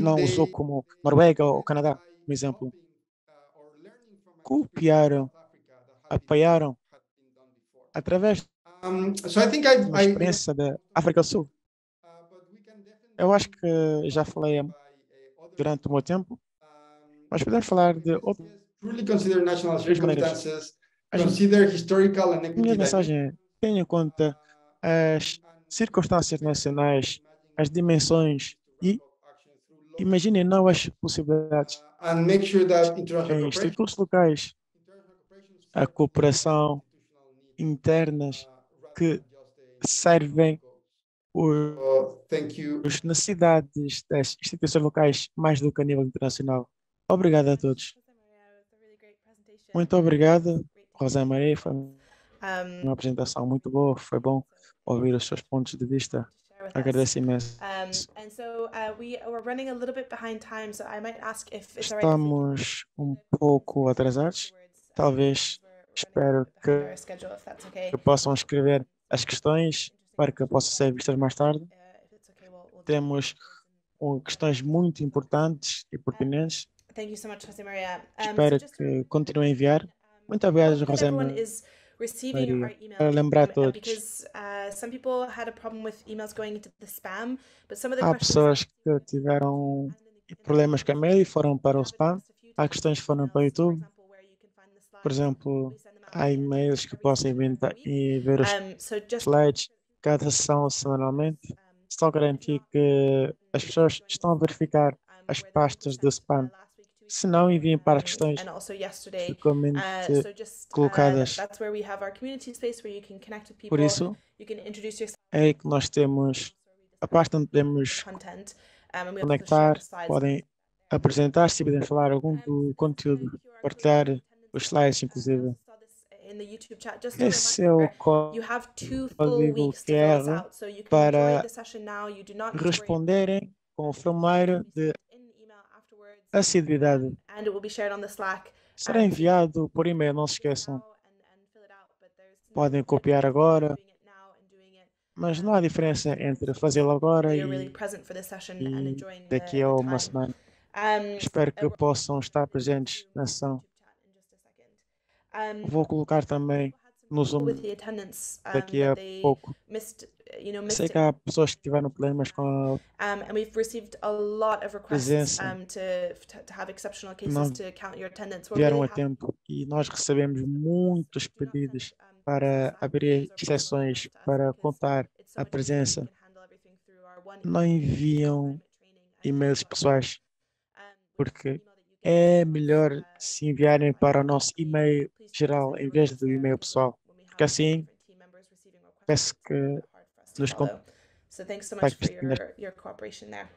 não usou como Noruega ou Canadá, por exemplo. Copiaram, apoiaram através So I think de uma experiência da África do Sul. Eu acho que já falei durante o meu tempo, mas podemos falar de outras truly consider national maneiras. circumstances, A gente- consider historical and Minha equity mensagem é: tenha em conta as circunstâncias nacionais, as dimensões e imagine novas possibilidades and make sure that international em cooperation, institutos locais, a cooperação internas que servem thank you. as necessidades das instituições locais mais do que a nível internacional. Obrigado a todos. Muito obrigado, Rosa Maria. Foi uma apresentação muito boa. Foi bom ouvir os seus pontos de vista. Agradeço imenso. And so we're running a little bit behind time, so I might ask if it's Estamos um pouco atrasados. Talvez espero que our schedule, if that's okay. possam escrever as questões para que possam ser vistas mais tarde. If it's okay, we'll Temos questões muito importantes e pertinentes. Thank you so much, José Maria. Espero que continuem a enviar. Muito obrigado, José Everyone Maria. is receiving our emails. Para lembrar a todos, Because some people had a problem with emails going into the spam, but some of the há questions pessoas que tiveram problemas com a e-mail e foram para o spam. Há questões que foram para o YouTube. Por exemplo, há e-mails que possam inventar e ver os so just slides cada sessão semanalmente. Só garantir que as pessoas estão a verificar as pastas do spam. Se não, enviem para as questões and also yesterday. frequentemente So just colocadas. that's where we have our community space where you can connect with people. Por isso, You can introduce yourself é aí que nós temos a pasta onde podemos content. And we also share conectar, the slides. podem apresentar-se e podem falar algum do conteúdo, partilhar os slides, inclusive. In the YouTube chat, just a Esse é o reminder, you have 2 full código weeks to fill this QR out, so you can para enjoy the session now. You do not need to worry responderem com o formulário de in email afterwards, assiduidade. and it will be shared on the Slack. Será enviado por e-mail, não se esqueçam. Podem copiar agora, mas não há diferença entre fazê-lo agora You're really e present for this session and e enjoying daqui a the uma time. semana. Um, Espero que possam estar presentes na sessão. Vou colocar também no Zoom with the attendance daqui a that they pouco. missed, Sei que há pessoas que tiveram problemas com and we've received a lot of requests presença. to have exceptional cases Não to count your attendance. We're vieram really a happy tempo e nós recebemos muitos pedidos para abrir exceções para contar a presença, não enviam e-mails pessoais, porque é melhor se enviarem para o nosso e-mail geral em vez do e-mail pessoal, porque assim peço que nos So thanks so much for contactes nesta. your cooperation there.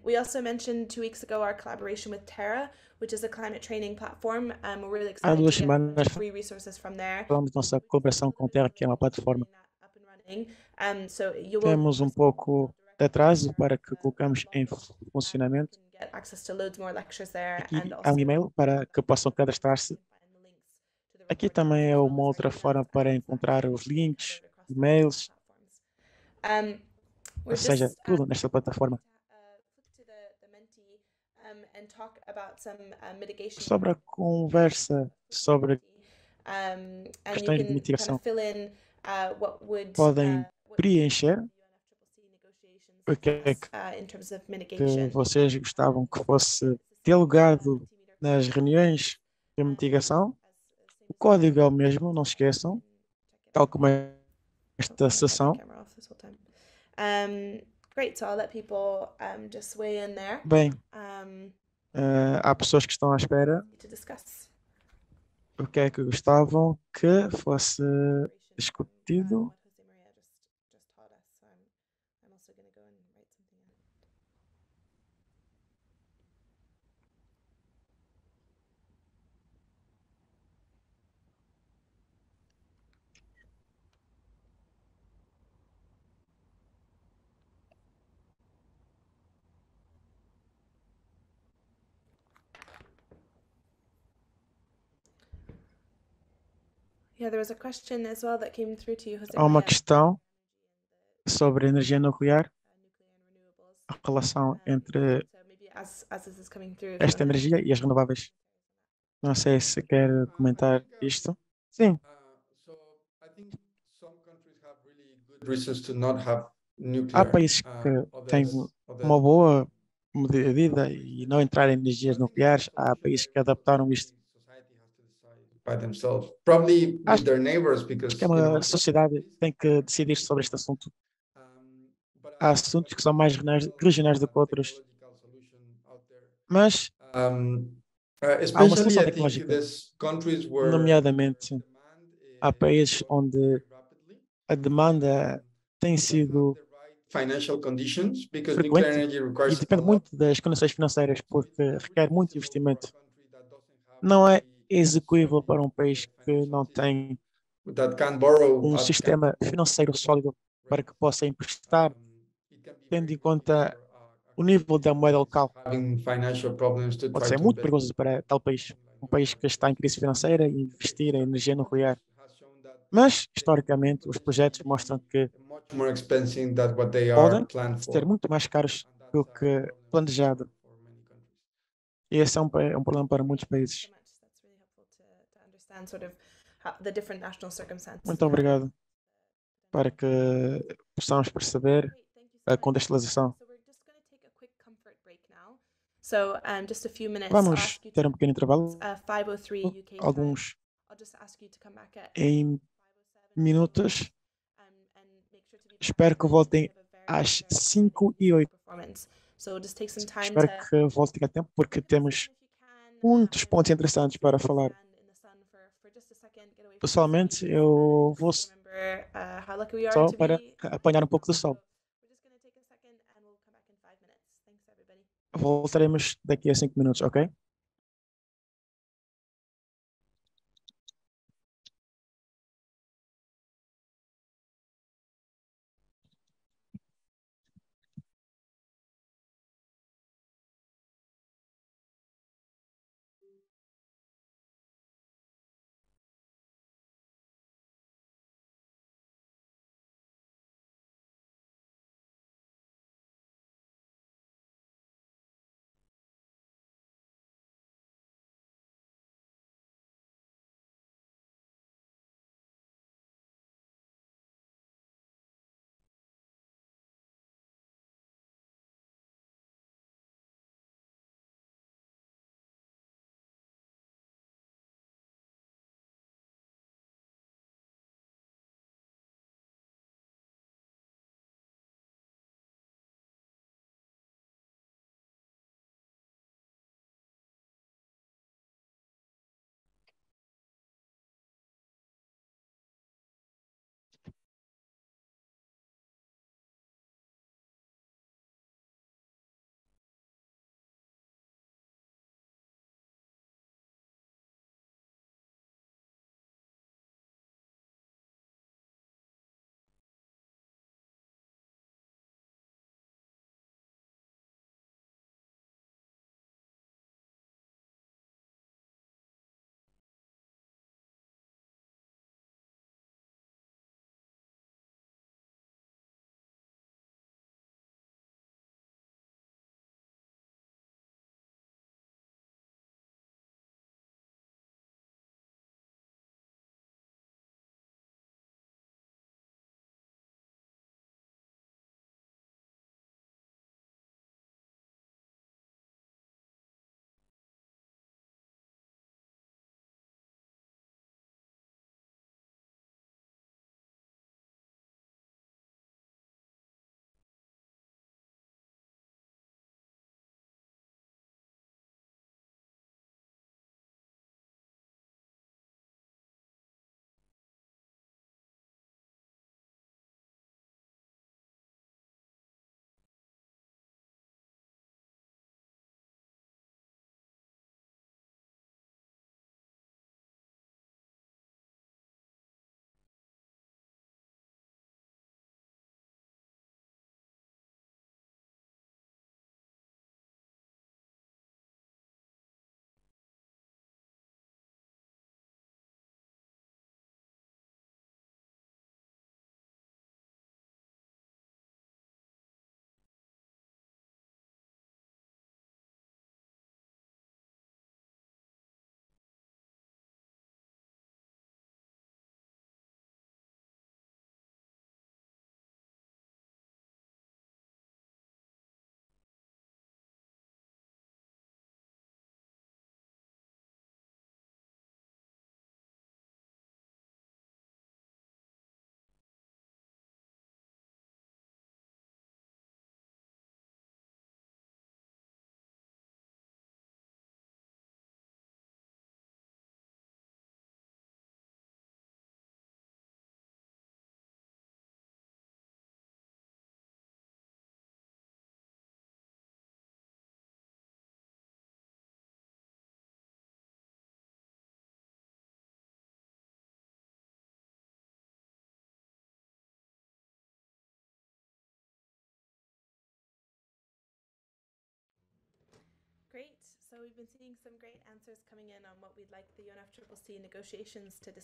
We also mentioned 2 weeks ago our collaboration with Terra, which is a climate training platform. We're really Há excited to 2 get semanas free resources from there. falamos da nossa colaboração com Terra, que é uma plataforma. Up and running. So you will Temos pouco de atraso para que colocamos em funcionamento. get access to loads more lectures there. Aqui And há also e-mail para que possam cadastrar-se. Aqui também é uma outra forma para encontrar os links, e-mails, ou seja, tudo nesta plataforma. Sobre a conversa sobre questões de mitigação, podem preencher o que é que vocês gostavam que fosse dialogado nas reuniões de mitigação. O código é o mesmo, não se esqueçam, tal como esta sessão. Great, so I'll let people just weigh in there. Bem, há pessoas que estão à espera. To discuss. O que é que gostavam que fosse discutido? What Jose Maria just taught us. So I'm also going to go and write something in. Yeah, there was a question as well that came through to you, Jose Há uma Maria. questão sobre energia nuclear, a relação entre So maybe as this is coming through, if you esta wanna- energia e as renováveis. Não sei se quer comentar isto. Sim, So I think some countries have really good reasons to not have há nuclear. países que têm uma boa medida e não entrar em energias nucleares. Há países que adaptaram isto. By themselves, probably with Acho their neighbors, because que a sociedade tem que decidir sobre este assunto. Há assuntos que são mais regionais do que outros, mas há uma especially solução I think tecnológica, there's countries where nomeadamente há países onde a demanda tem sido financial conditions, because nuclear frequente energy e requires a depende lot. muito das condições financeiras, porque requer muito investimento. Não é execuível para um país que não tem That can borrow sistema financeiro sólido para que possa emprestar, tendo em conta o nível da moeda local. having financial problems to Pode try ser to muito invest. perigoso para tal país, um país que está em crise financeira e investir em energia nuclear. Mas, historicamente, os projetos mostram que Much more expensive than what they podem are planned ser for. muito mais caros do que planejado. E esse é um problema para muitos países. So much. That's really helpful to understand sort of the different national circumstances. Muito obrigado para que possamos perceber Great, thank you so a much. contextualização. So we're just going to take a quick comfort break now. So just a few minutes. I'll Vamos ask you ter to, um pequeno intervalo, 5:03 UK time. alguns I'll just ask you to come back at em 5:07 minutos. and make sure to be back Espero que at 9. voltem We have a very, às very 5 e exciting 8. performance. So we'll just take some time Espero to que voltem a tempo, porque temos muitos pontos interessantes para falar. Pessoalmente, eu vou só para apanhar um pouco do sol. Voltaremos daqui a 5 minutos, ok?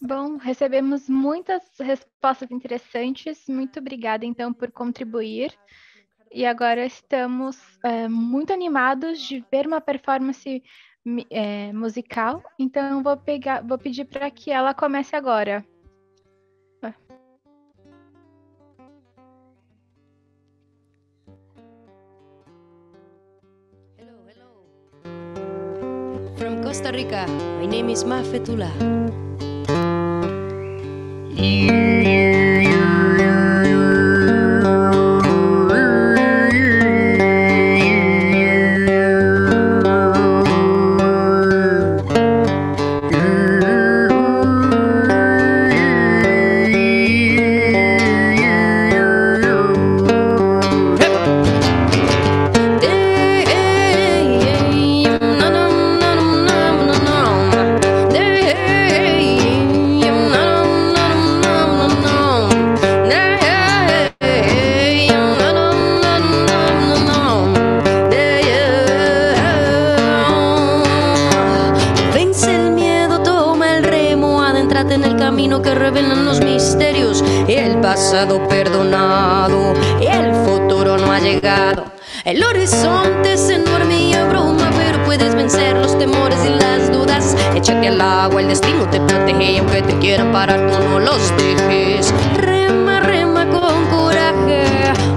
Bom, recebemos muitas respostas interessantes. Muito obrigada, então, por contribuir. E agora estamos muito animados de ver uma performance musical. Então, eu vou pedir para que ela comece agora. From Costa Rica, my name is Mafetula. Pasado perdonado, el futuro no ha llegado. El horizonte es enorme y abruma, pero puedes vencer los temores y las dudas. Échate al agua, el destino te protege y aunque te quieran parar, tú no los dejes. Rema, rema con coraje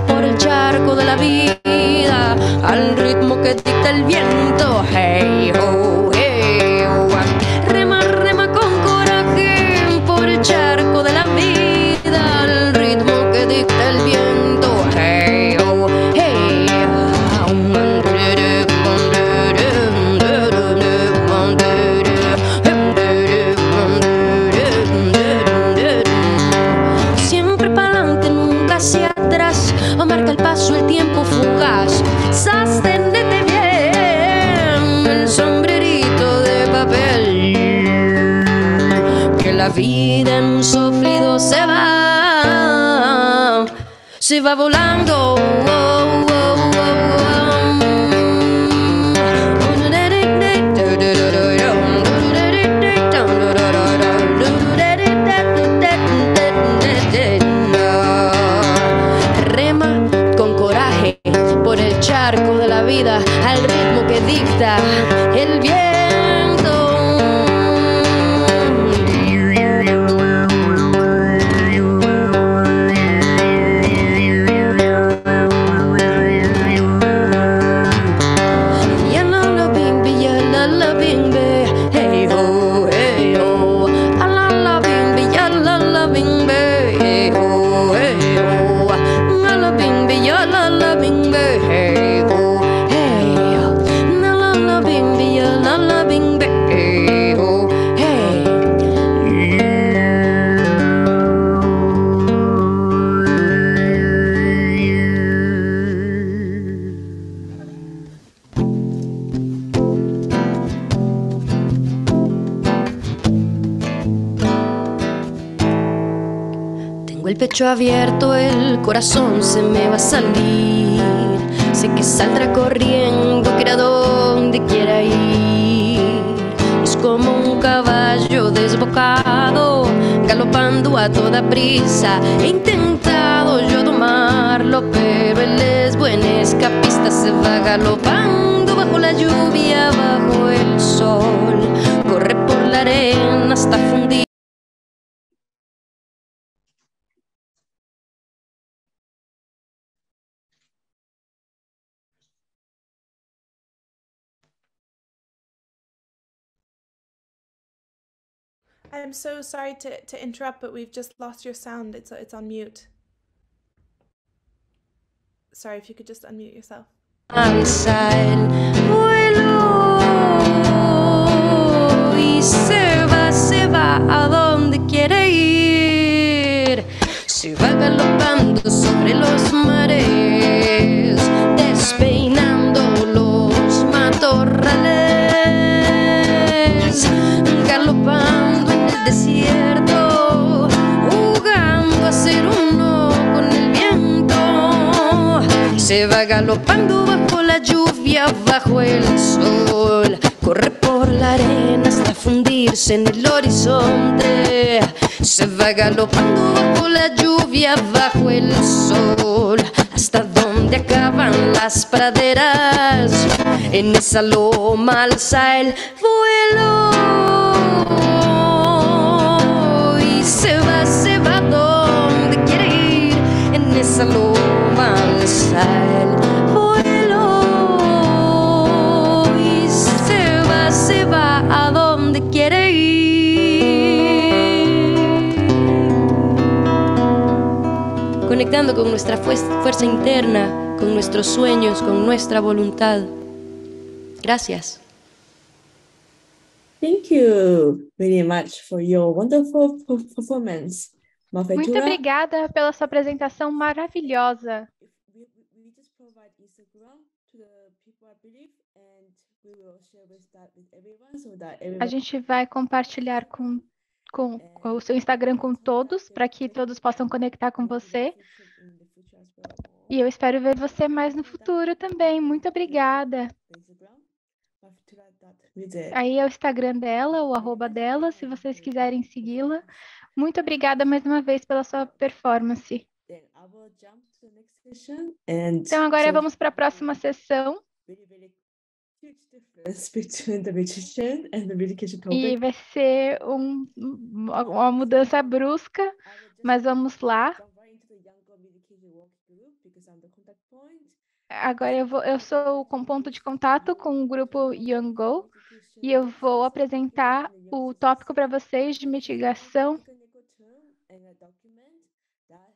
por el charco de la vida, al ritmo que dicta el viento. Hey, ho, hey, ho. Rema, rema con coraje por el charco de la vida, al ritmo que dicta el viento. Hey, oh, hey, siempre pa'lante, nunca hacia atrás. Marca el paso, el tiempo fugaz. Sosténete bien, el sombrerito de papel, que la vida en un sofrido se va volando. Rema con coraje por el charco de la vida, al ritmo que dicta el viento. Pecho abierto, el corazón se me va a salir. Sé que saldrá corriendo, que irá donde quiera ir. Es como un caballo desbocado, galopando a toda prisa. He intentado yo domarlo, pero él es buen escapista. Se va galopando bajo la lluvia, bajo el sol. Corre por la arena hasta fundir. I'm so sorry to interrupt, but we've just lost your sound. It's on mute. Sorry, if you could just unmute yourself. Vuelo y se va a donde quiere ir. Se va galopando sobre los mares, despeinando los matorrales, galopando en el desierto, jugando a ser uno con el viento. Se va galopando bajo la lluvia, bajo el sol. Corre por la arena hasta fundirse en el horizonte. Se va galopando bajo la lluvia, bajo el sol. Hasta donde acaban las praderas. En esa loma alza el vuelo. Y se va donde quiere ir. En esa loma alza el vuelo. Y se va a donde quiere ir. Conectando con nuestra fuerza interna, con nuestros sueños, con nuestra voluntad. Gracias. Thank you very much for your wonderful performance, Muito Mafetura. obrigada pela sua apresentação maravilhosa. We just provide Instagram to the people I believe, and we will share that with everyone so that A everyone gente vai compartilhar com o seu Instagram com todos, para que todos possam conectar com você. in the future as well. E eu espero ver você mais no futuro também. Muito obrigada. Instagram, Mafetura.with Aí é o Instagram dela, o @ dela, se vocês quiserem segui-la. Muito obrigada mais uma vez pela sua performance. Then I will jump to the next session, and Então agora so vamos para a próxima sessão. very huge difference between the meditation and the medication E topic. vai ser uma mudança brusca, I will just mas vamos lá. jump right into the Younger Medication Work Group because I'm the contact point. Agora eu sou com ponto de contato com o grupo Young Go e eu vou apresentar o tópico para vocês de mitigação.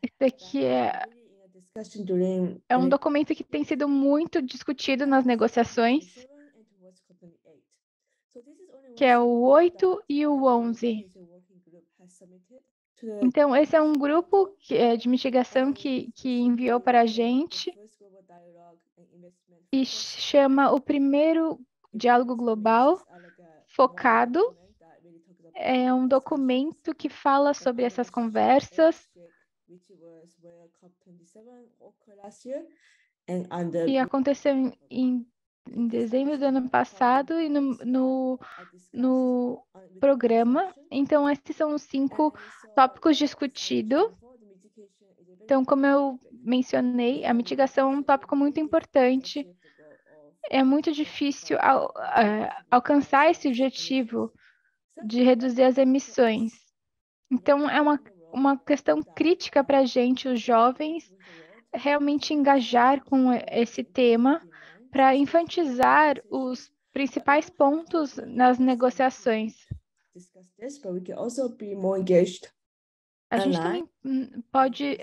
Isso aqui é um documento que tem sido muito discutido nas negociações, que é o 8 e o 11. Então, esse é um grupo de mitigação que enviou para a gente e chama o primeiro diálogo global focado. É um documento que fala sobre essas conversas e aconteceu em dezembro do ano passado e no programa. Então, esses são os 5 tópicos discutidos. Então, como eu mencionei, a mitigação é um tópico muito importante. É muito difícil alcançar esse objetivo de reduzir as emissões. Então, é uma questão crítica para a gente, os jovens, realmente engajar com esse tema para enfatizar os principais pontos nas negociações. A gente também pode,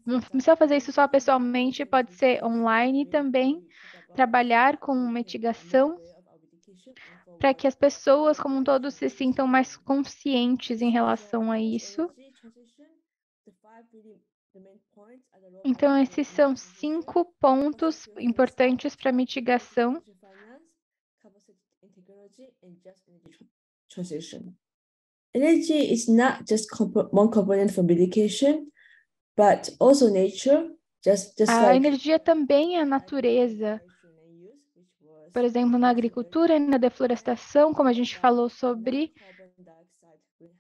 não precisa fazer isso só pessoalmente, pode ser online também, trabalhar com mitigação para que as pessoas como um todo se sintam mais conscientes em relação a isso. Então, esses são 5 pontos importantes para mitigação. Energy is not just one component for medication, but also nature. A energia também é a natureza. Por exemplo, na agricultura e na deflorestação, como a gente falou sobre,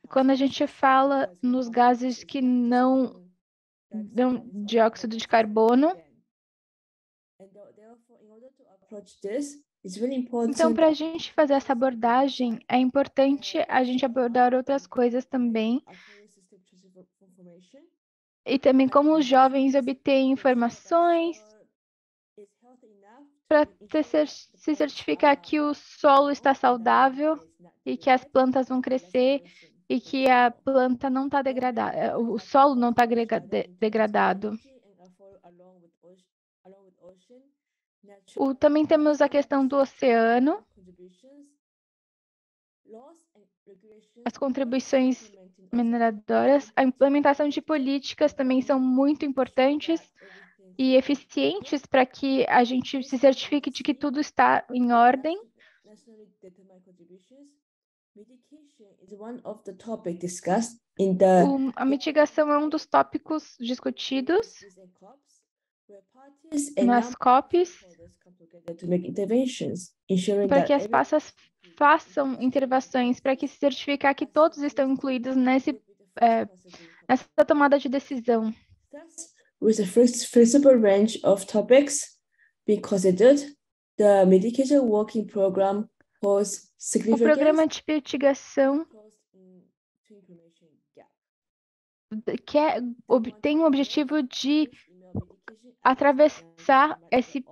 quando a gente fala nos gases que não dão dióxido de carbono. Então, para a gente fazer essa abordagem, é importante a gente abordar outras coisas também. E também como os jovens obtêm informações para se certificar que o solo está saudável e que as plantas vão crescer e que a planta não está degradada, o solo não está degradado. Também temos a questão do oceano, as contribuições mineradoras, a implementação de políticas também são muito importantes e eficientes para que a gente se certifique de que tudo está em ordem. A mitigação é um dos tópicos discutidos nas COPs, para que as passas façam intervenções, para que se certificar que todos estão incluídos nessa tomada de decisão. With a flexible range of topics being considered, the medication working program holds O significant programa de mitigação tem o objetivo de atravessar esse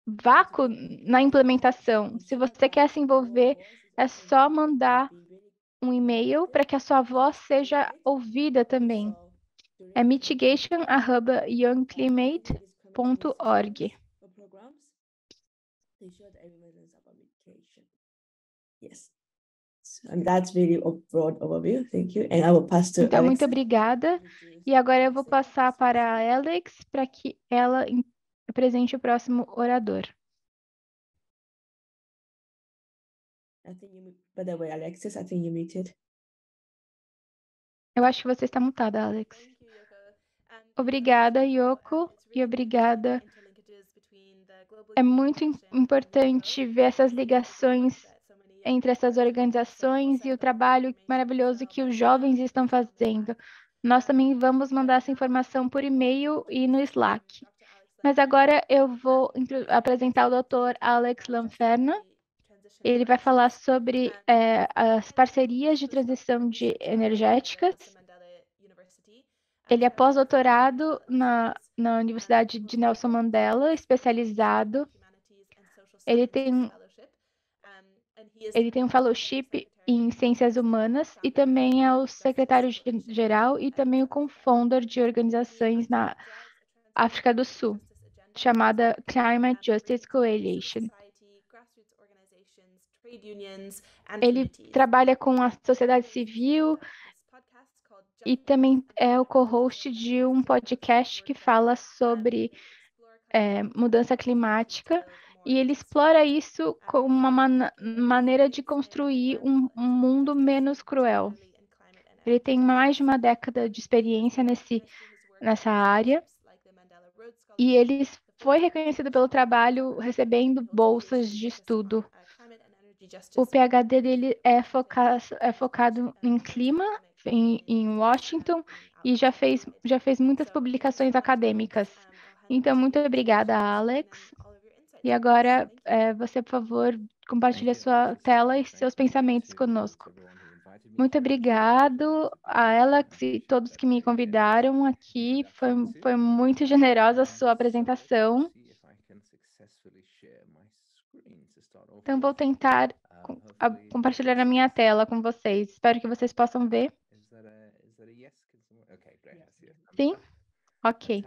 vácuo na implementação. Se você quer se envolver, é só mandar um e-mail para que a sua voz seja ouvida também. É mitigation@youngclimate.org. Yes. And that's really a broad overview. Thank you. And I will pass to Então, Alex. muito obrigada. E agora eu vou passar para a Alex para que ela apresente o próximo orador. By the way, Alexis, I think you muted. Eu acho que você está mutada, Alex. Obrigada, Yoko, e obrigada. É muito importante ver essas ligações entre essas organizações e o trabalho maravilhoso que os jovens estão fazendo. Nós também vamos mandar essa informação por e-mail e no Slack. Mas agora eu vou apresentar o Dr. Alex Lanferna. Ele vai falar sobre as parcerias de transição energéticas. Ele é pós-doutorado na Universidade de Nelson Mandela, especializado. Ele tem um fellowship em ciências humanas e também é o secretário-geral e também o co-founder de organizações na África do Sul, chamada Climate Justice Coalition. Ele trabalha com a sociedade civil e também é o co-host de um podcast que fala sobre mudança climática, e ele explora isso como uma maneira de construir um mundo menos cruel. Ele tem mais de uma década de experiência nessa área, e ele foi reconhecido pelo trabalho recebendo bolsas de estudo. O PhD dele é focado em clima, em Washington, e já fez muitas publicações acadêmicas. Então, muito obrigada, Alex. E agora, você, por favor, compartilhe sua tela e seus pensamentos conosco. Muito obrigado a Alex e todos que me convidaram aqui. Foi muito generosa a sua apresentação. Então, vou tentar compartilhar a minha tela com vocês. Espero que vocês possam ver. Sim? Ok.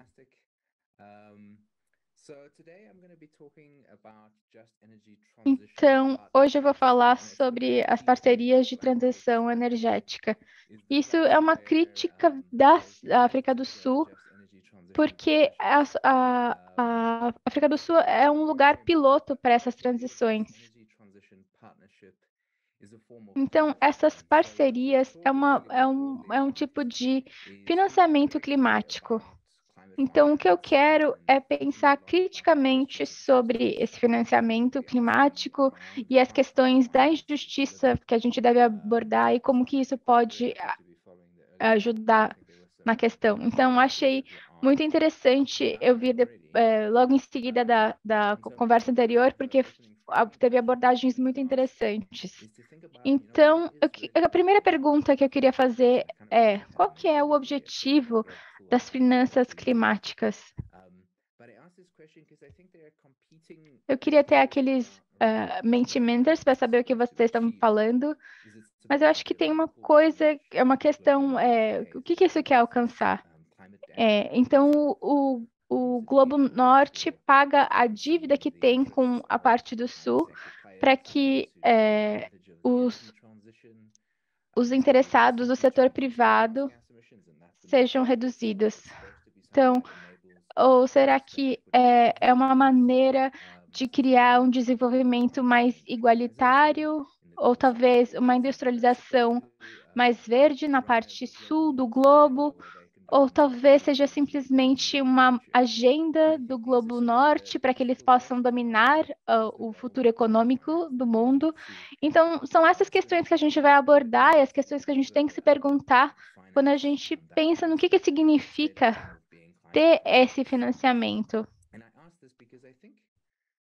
Então, hoje eu vou falar sobre as parcerias de transição energética. Isso é uma crítica da África do Sul, porque a África do Sul é um lugar piloto para essas transições. Então, essas parcerias é um tipo de financiamento climático. Então, o que eu quero é pensar criticamente sobre esse financiamento climático e as questões da injustiça que a gente deve abordar e como que isso pode ajudar na questão. Então, achei muito interessante eu vir logo em seguida da conversa anterior, porque teve abordagens muito interessantes. Então, a primeira pergunta que eu queria fazer é: qual que é o objetivo das finanças climáticas? Eu queria ter aqueles mentimenters para saber o que vocês estão falando, mas eu acho que tem uma coisa, uma questão, o que isso quer alcançar? Então, o Globo Norte paga a dívida que tem com a parte do Sul para que os interessados do setor privado sejam reduzidos. Então, ou será que é uma maneira de criar um desenvolvimento mais igualitário, ou talvez uma industrialização mais verde na parte sul do globo, ou talvez seja simplesmente uma agenda do Globo Norte para que eles possam dominar o futuro econômico do mundo. Então, são essas questões que a gente vai abordar e as questões que a gente tem que se perguntar quando a gente pensa no que significa ter esse financiamento.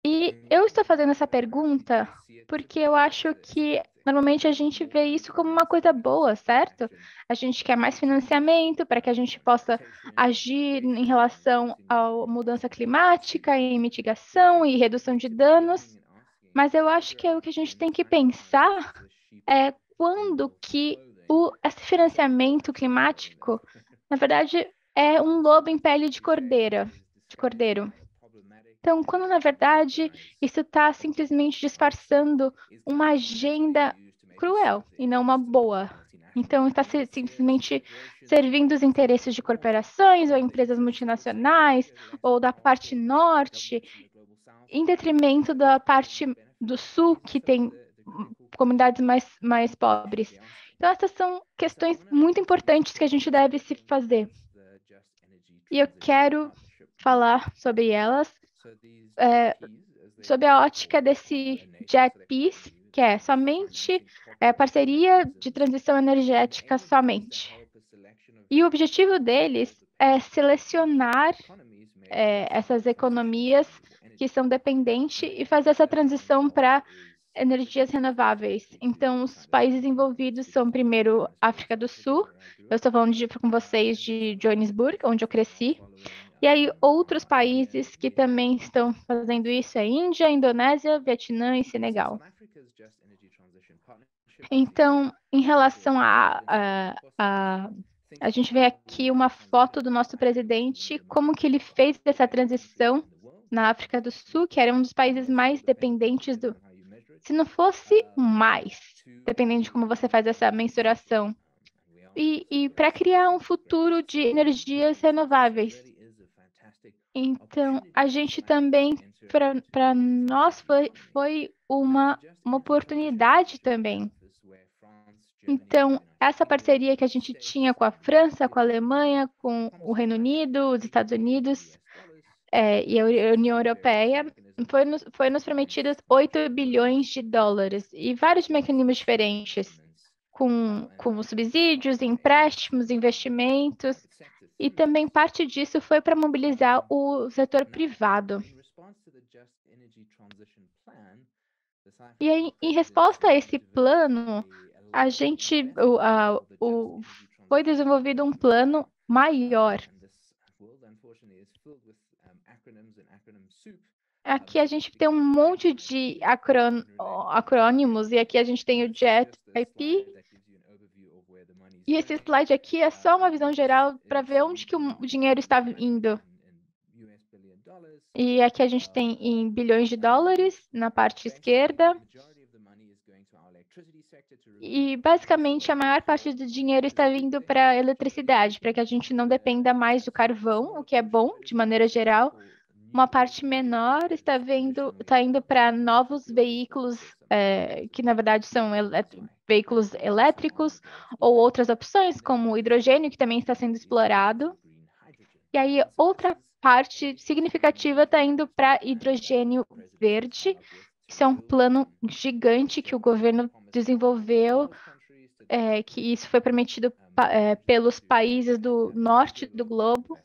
E eu estou fazendo essa pergunta porque eu acho que normalmente a gente vê isso como uma coisa boa, certo? A gente quer mais financiamento para que a gente possa agir em relação à mudança climática, em mitigação e redução de danos. Mas eu acho que o que a gente tem que pensar é quando que esse financiamento climático, na verdade, é um lobo em pele de cordeiro. Então, quando na verdade isso está simplesmente disfarçando uma agenda cruel e não uma boa. Então, está simplesmente servindo os interesses de corporações ou empresas multinacionais ou da parte norte, em detrimento da parte do sul, que tem comunidades mais pobres. Então, essas são questões muito importantes que a gente deve se fazer. E eu quero falar sobre elas, sob a ótica desse JET Peace, que é somente parceria de transição energética somente. E o objetivo deles é selecionar essas economias que são dependentes e fazer essa transição para energias renováveis. Então, os países envolvidos são, primeiro, África do Sul. Eu estou falando com vocês de Joanesburgo, onde eu cresci. E aí, outros países que também estão fazendo isso é Índia, Indonésia, Vietnã e Senegal. Então, em relação a gente vê aqui uma foto do nosso presidente, como que ele fez essa transição na África do Sul, que era um dos países mais dependentes se não fosse mais, dependendo de como você faz essa mensuração. E para criar um futuro de energias renováveis. Então, a gente também, para nós, foi uma oportunidade também. Então, essa parceria que a gente tinha com a França, com a Alemanha, com o Reino Unido, os Estados Unidos e a União Europeia, foi nos prometidas 8 bilhões de dólares e vários mecanismos diferentes, com os subsídios, empréstimos, investimentos, e também parte disso foi para mobilizar o setor privado. E aí, em resposta a esse plano, foi desenvolvido um plano maior. Aqui a gente tem um monte de acrônimos, e aqui a gente tem o JET-IP. E esse slide aqui é só uma visão geral para ver onde que o dinheiro está indo. E aqui a gente tem em bilhões de dólares na parte esquerda. E basicamente a maior parte do dinheiro está vindo para a eletricidade, para que a gente não dependa mais do carvão, o que é bom de maneira geral. Uma parte menor está indo para novos veículos, que na verdade são veículos elétricos, ou outras opções, como o hidrogênio, que também está sendo explorado. E aí, outra parte significativa está indo para hidrogênio verde. Isso é um plano gigante que o governo desenvolveu, que isso foi prometido pelos países do norte do globo.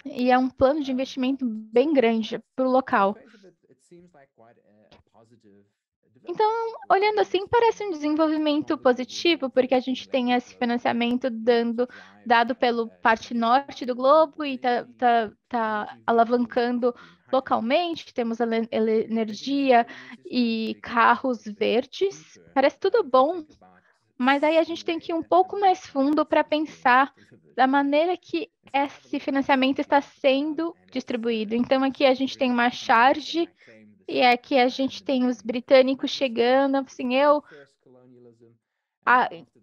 E é um plano de investimento bem grande para o local. Então, olhando assim, parece um desenvolvimento positivo, porque a gente tem esse financiamento dado pela parte norte do globo e tá alavancando localmente. Temos energia e carros verdes. Parece tudo bom, mas aí a gente tem que ir um pouco mais fundo para pensar da maneira que esse financiamento está sendo distribuído. Então, aqui a gente tem uma charge, e aqui a gente tem os britânicos chegando. Assim, eu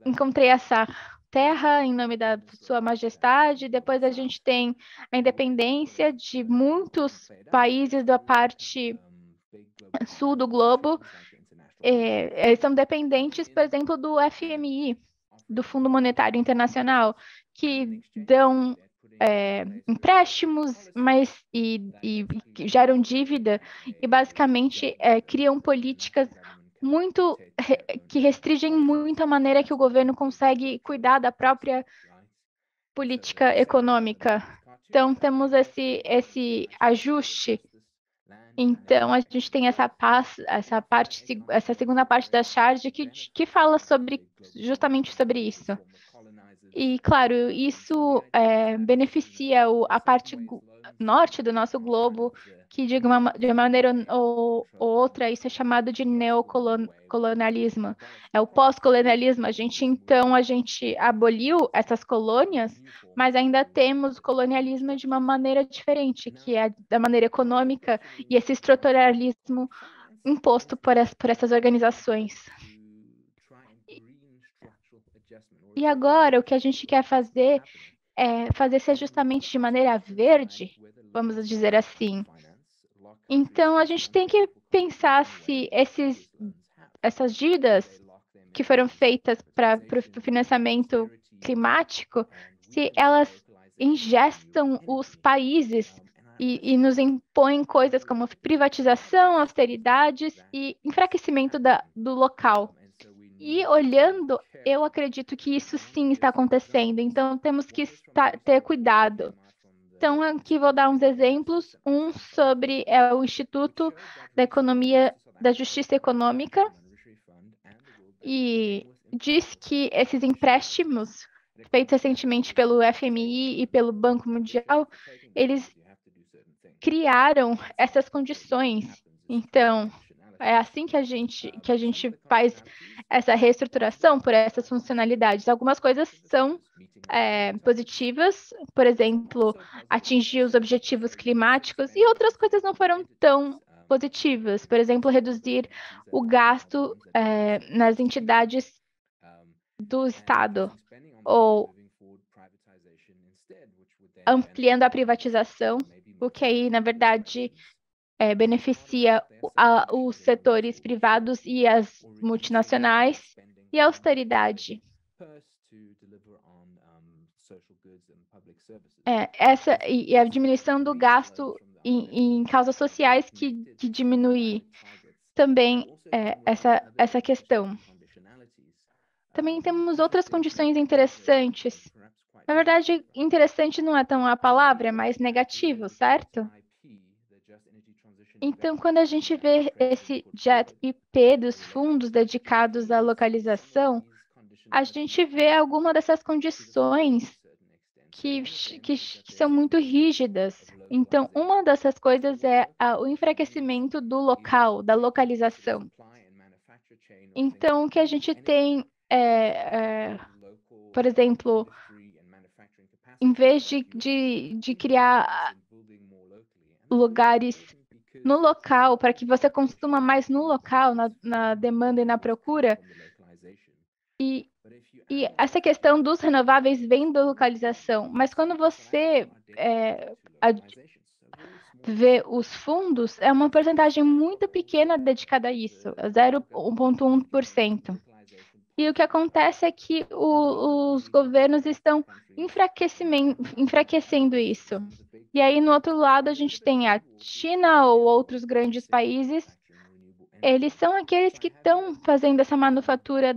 encontrei essa terra em nome da Sua Majestade. Depois a gente tem a independência de muitos países da parte sul do globo. Eles são dependentes, por exemplo, do FMI. do Fundo Monetário Internacional, que dão empréstimos, e que geram dívida e basicamente criam políticas que restringem muito a maneira que o governo consegue cuidar da própria política econômica. Então, temos esse ajuste. Então, a gente tem essa segunda parte da charge que fala justamente sobre isso. E, claro, isso beneficia a parte norte do nosso globo, que de uma maneira ou outra, isso é chamado de neocolonialismo. É o pós-colonialismo. Então, a gente aboliu essas colônias, mas ainda temos o colonialismo de uma maneira diferente, que é da maneira econômica e esse estruturalismo imposto por essas organizações. E agora, o que a gente quer fazer é fazer esse ajustamento de maneira verde, vamos dizer assim. Então, a gente tem que pensar se essas dívidas que foram feitas para o financiamento climático, se elas ingestam os países e nos impõem coisas como privatização, austeridades e enfraquecimento do local. E olhando, eu acredito que isso sim está acontecendo, então temos que ter cuidado. Então, aqui vou dar uns exemplos. Um sobre o Instituto da Justiça Econômica, e diz que esses empréstimos feitos recentemente pelo FMI e pelo Banco Mundial, eles criaram essas condições. Então, é assim que a gente faz essa reestruturação por essas funcionalidades. Algumas coisas são positivas, por exemplo, atingir os objetivos climáticos, e outras coisas não foram tão positivas. Por exemplo, reduzir o gasto nas entidades do Estado, ou ampliando a privatização, o que aí, na verdade, beneficia os setores privados e as multinacionais, e a austeridade. E a diminuição do gasto em causas sociais que diminui também essa questão. Também temos outras condições interessantes. Na verdade, interessante não é tão a palavra, é mais negativo, certo? Então, quando a gente vê esse JET-IP dos fundos dedicados à localização, a gente vê alguma dessas condições que são muito rígidas. Então, uma dessas coisas é o enfraquecimento do local, da localização. Então, o que a gente tem por exemplo, em vez de criar lugares no local, para que você consuma mais no local, na demanda e na procura, e essa questão dos renováveis vem da localização, mas quando você vê os fundos, é uma porcentagem muito pequena dedicada a isso, 0,1%. E o que acontece é que os governos estão enfraquecendo isso. E aí, no outro lado, a gente tem a China ou outros grandes países. Eles são aqueles que estão fazendo essa manufatura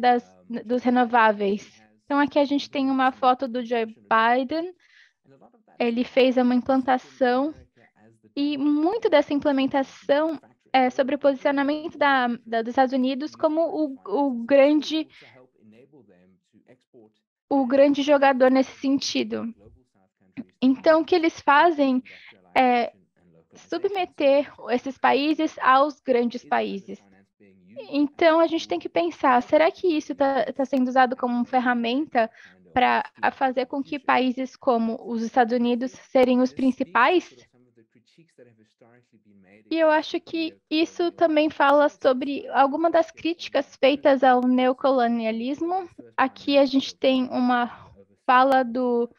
dos renováveis. Então, aqui a gente tem uma foto do Joe Biden. Ele fez uma implantação, e muito dessa implementação é sobre o posicionamento dos Estados Unidos como o grande jogador nesse sentido. Então, o que eles fazem é submeter esses países aos grandes países. Então, a gente tem que pensar, será que isso está sendo usado como uma ferramenta para fazer com que países como os Estados Unidos serem os principais? E eu acho que isso também fala sobre alguma das críticas feitas ao neocolonialismo. Aqui a gente tem uma fala do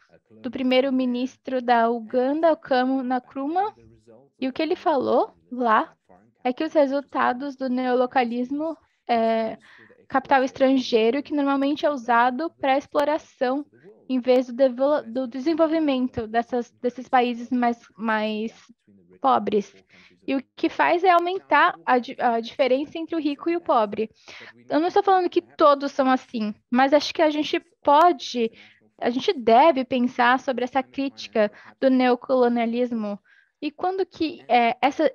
primeiro-ministro da Uganda, o Kwame Nkrumah, e o que ele falou lá é que os resultados do neolocalismo capital estrangeiro que normalmente é usado para exploração em vez do desenvolvimento desses países mais pobres. E o que faz é aumentar a diferença entre o rico e o pobre. Eu não estou falando que todos são assim, mas acho que a gente deve pensar sobre essa crítica do neocolonialismo e quando que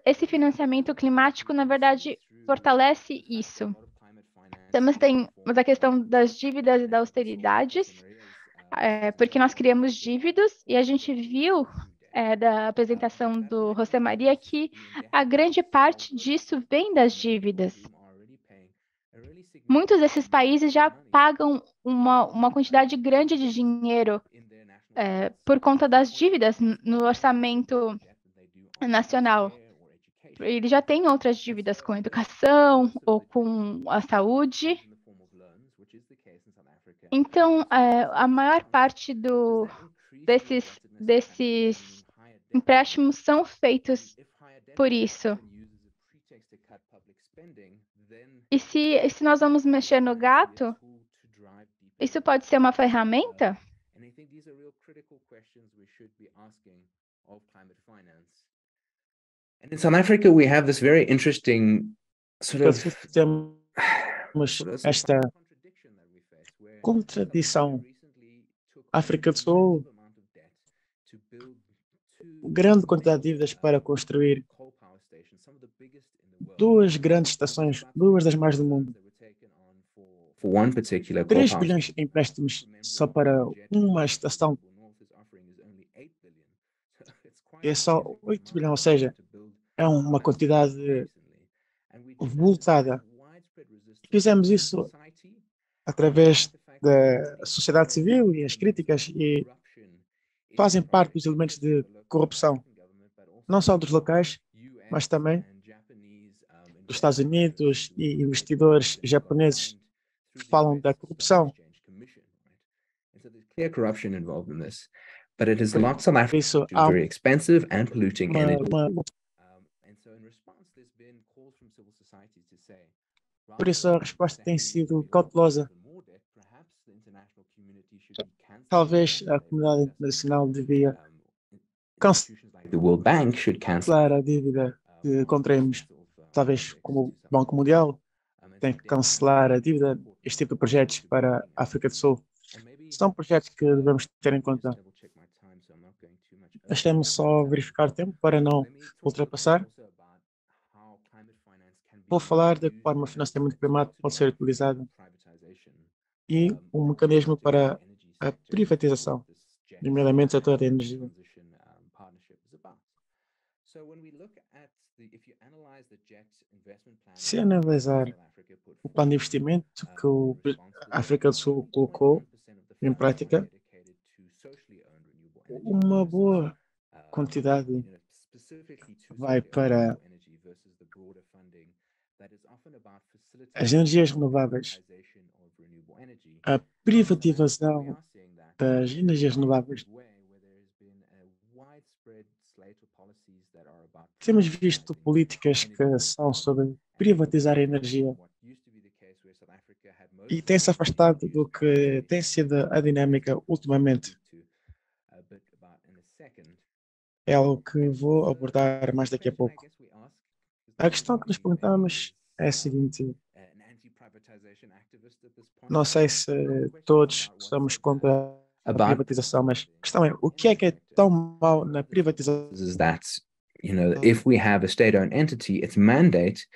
esse financiamento climático, na verdade, fortalece isso. Temos a questão das dívidas e das austeridades, porque nós criamos dívidas e a gente viu da apresentação do José Maria que a grande parte disso vem das dívidas. Muitos desses países já pagam uma quantidade grande de dinheiro por conta das dívidas no orçamento nacional. Ele já tem outras dívidas com a educação ou com a saúde. Então, a maior parte desses empréstimos são feitos por isso. E se nós vamos mexer no gato, isso pode ser uma ferramenta? And in South Africa, we have this very interesting sort of Temos esta contradição. África do Sul, grande quantidade de dívidas para construir duas grandes estações, duas das mais do mundo. for one particular 3 coal power bilhões em empréstimos só para uma estação. É só 8 bilhões, ou seja, é uma quantidade voltada. Fizemos isso através da sociedade civil e as críticas e fazem parte dos elementos de corrupção, não só dos locais, mas também dos Estados Unidos e investidores japoneses falam da corrupção. clear corruption involved in this, but it has locked South Africa Isso to há very expensive and polluting energy. And so in response, there's been calls from civil society to say, Por isso a resposta tem sido cautelosa. Talvez a comunidade internacional devia cancelar the World Bank should cancel a dívida que contraímos. Talvez como o Banco Mundial tem que cancelar a dívida. Este tipo de projetos para a África do Sul são projetos que devemos ter em conta. Deixem-me só verificar o tempo para não ultrapassar. Vou falar de que forma o financiamento climático pode ser utilizado e um mecanismo para a privatização, nomeadamente o setor da energia. Se analisar o plano de investimento que a África do Sul colocou em prática, uma boa quantidade vai para as energias renováveis. A privatização das energias renováveis. Temos visto políticas que são sobre privatizar a energia e tem-se afastado do que tem sido a dinâmica ultimamente. É algo que vou abordar mais daqui a pouco. A questão que nos perguntamos é a seguinte: não sei se todos somos contra a privatização, mas a questão é, o que é tão mau na privatização? is that, if we have a state-owned entity, its mandate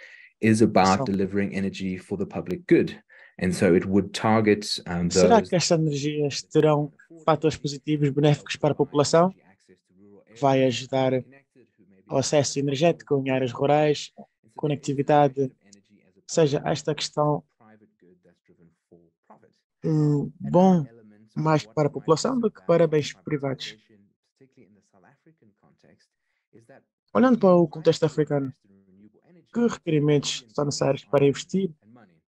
is about delivering energy for the public good. And so it would target Será those que estas energias terão fatores positivos benéficos para a população? Vai ajudar ao acesso energético em áreas rurais, conectividade, seja esta questão bom mais para a população do que para bens privados. Olhando para o contexto africano, que requerimentos são necessários para investir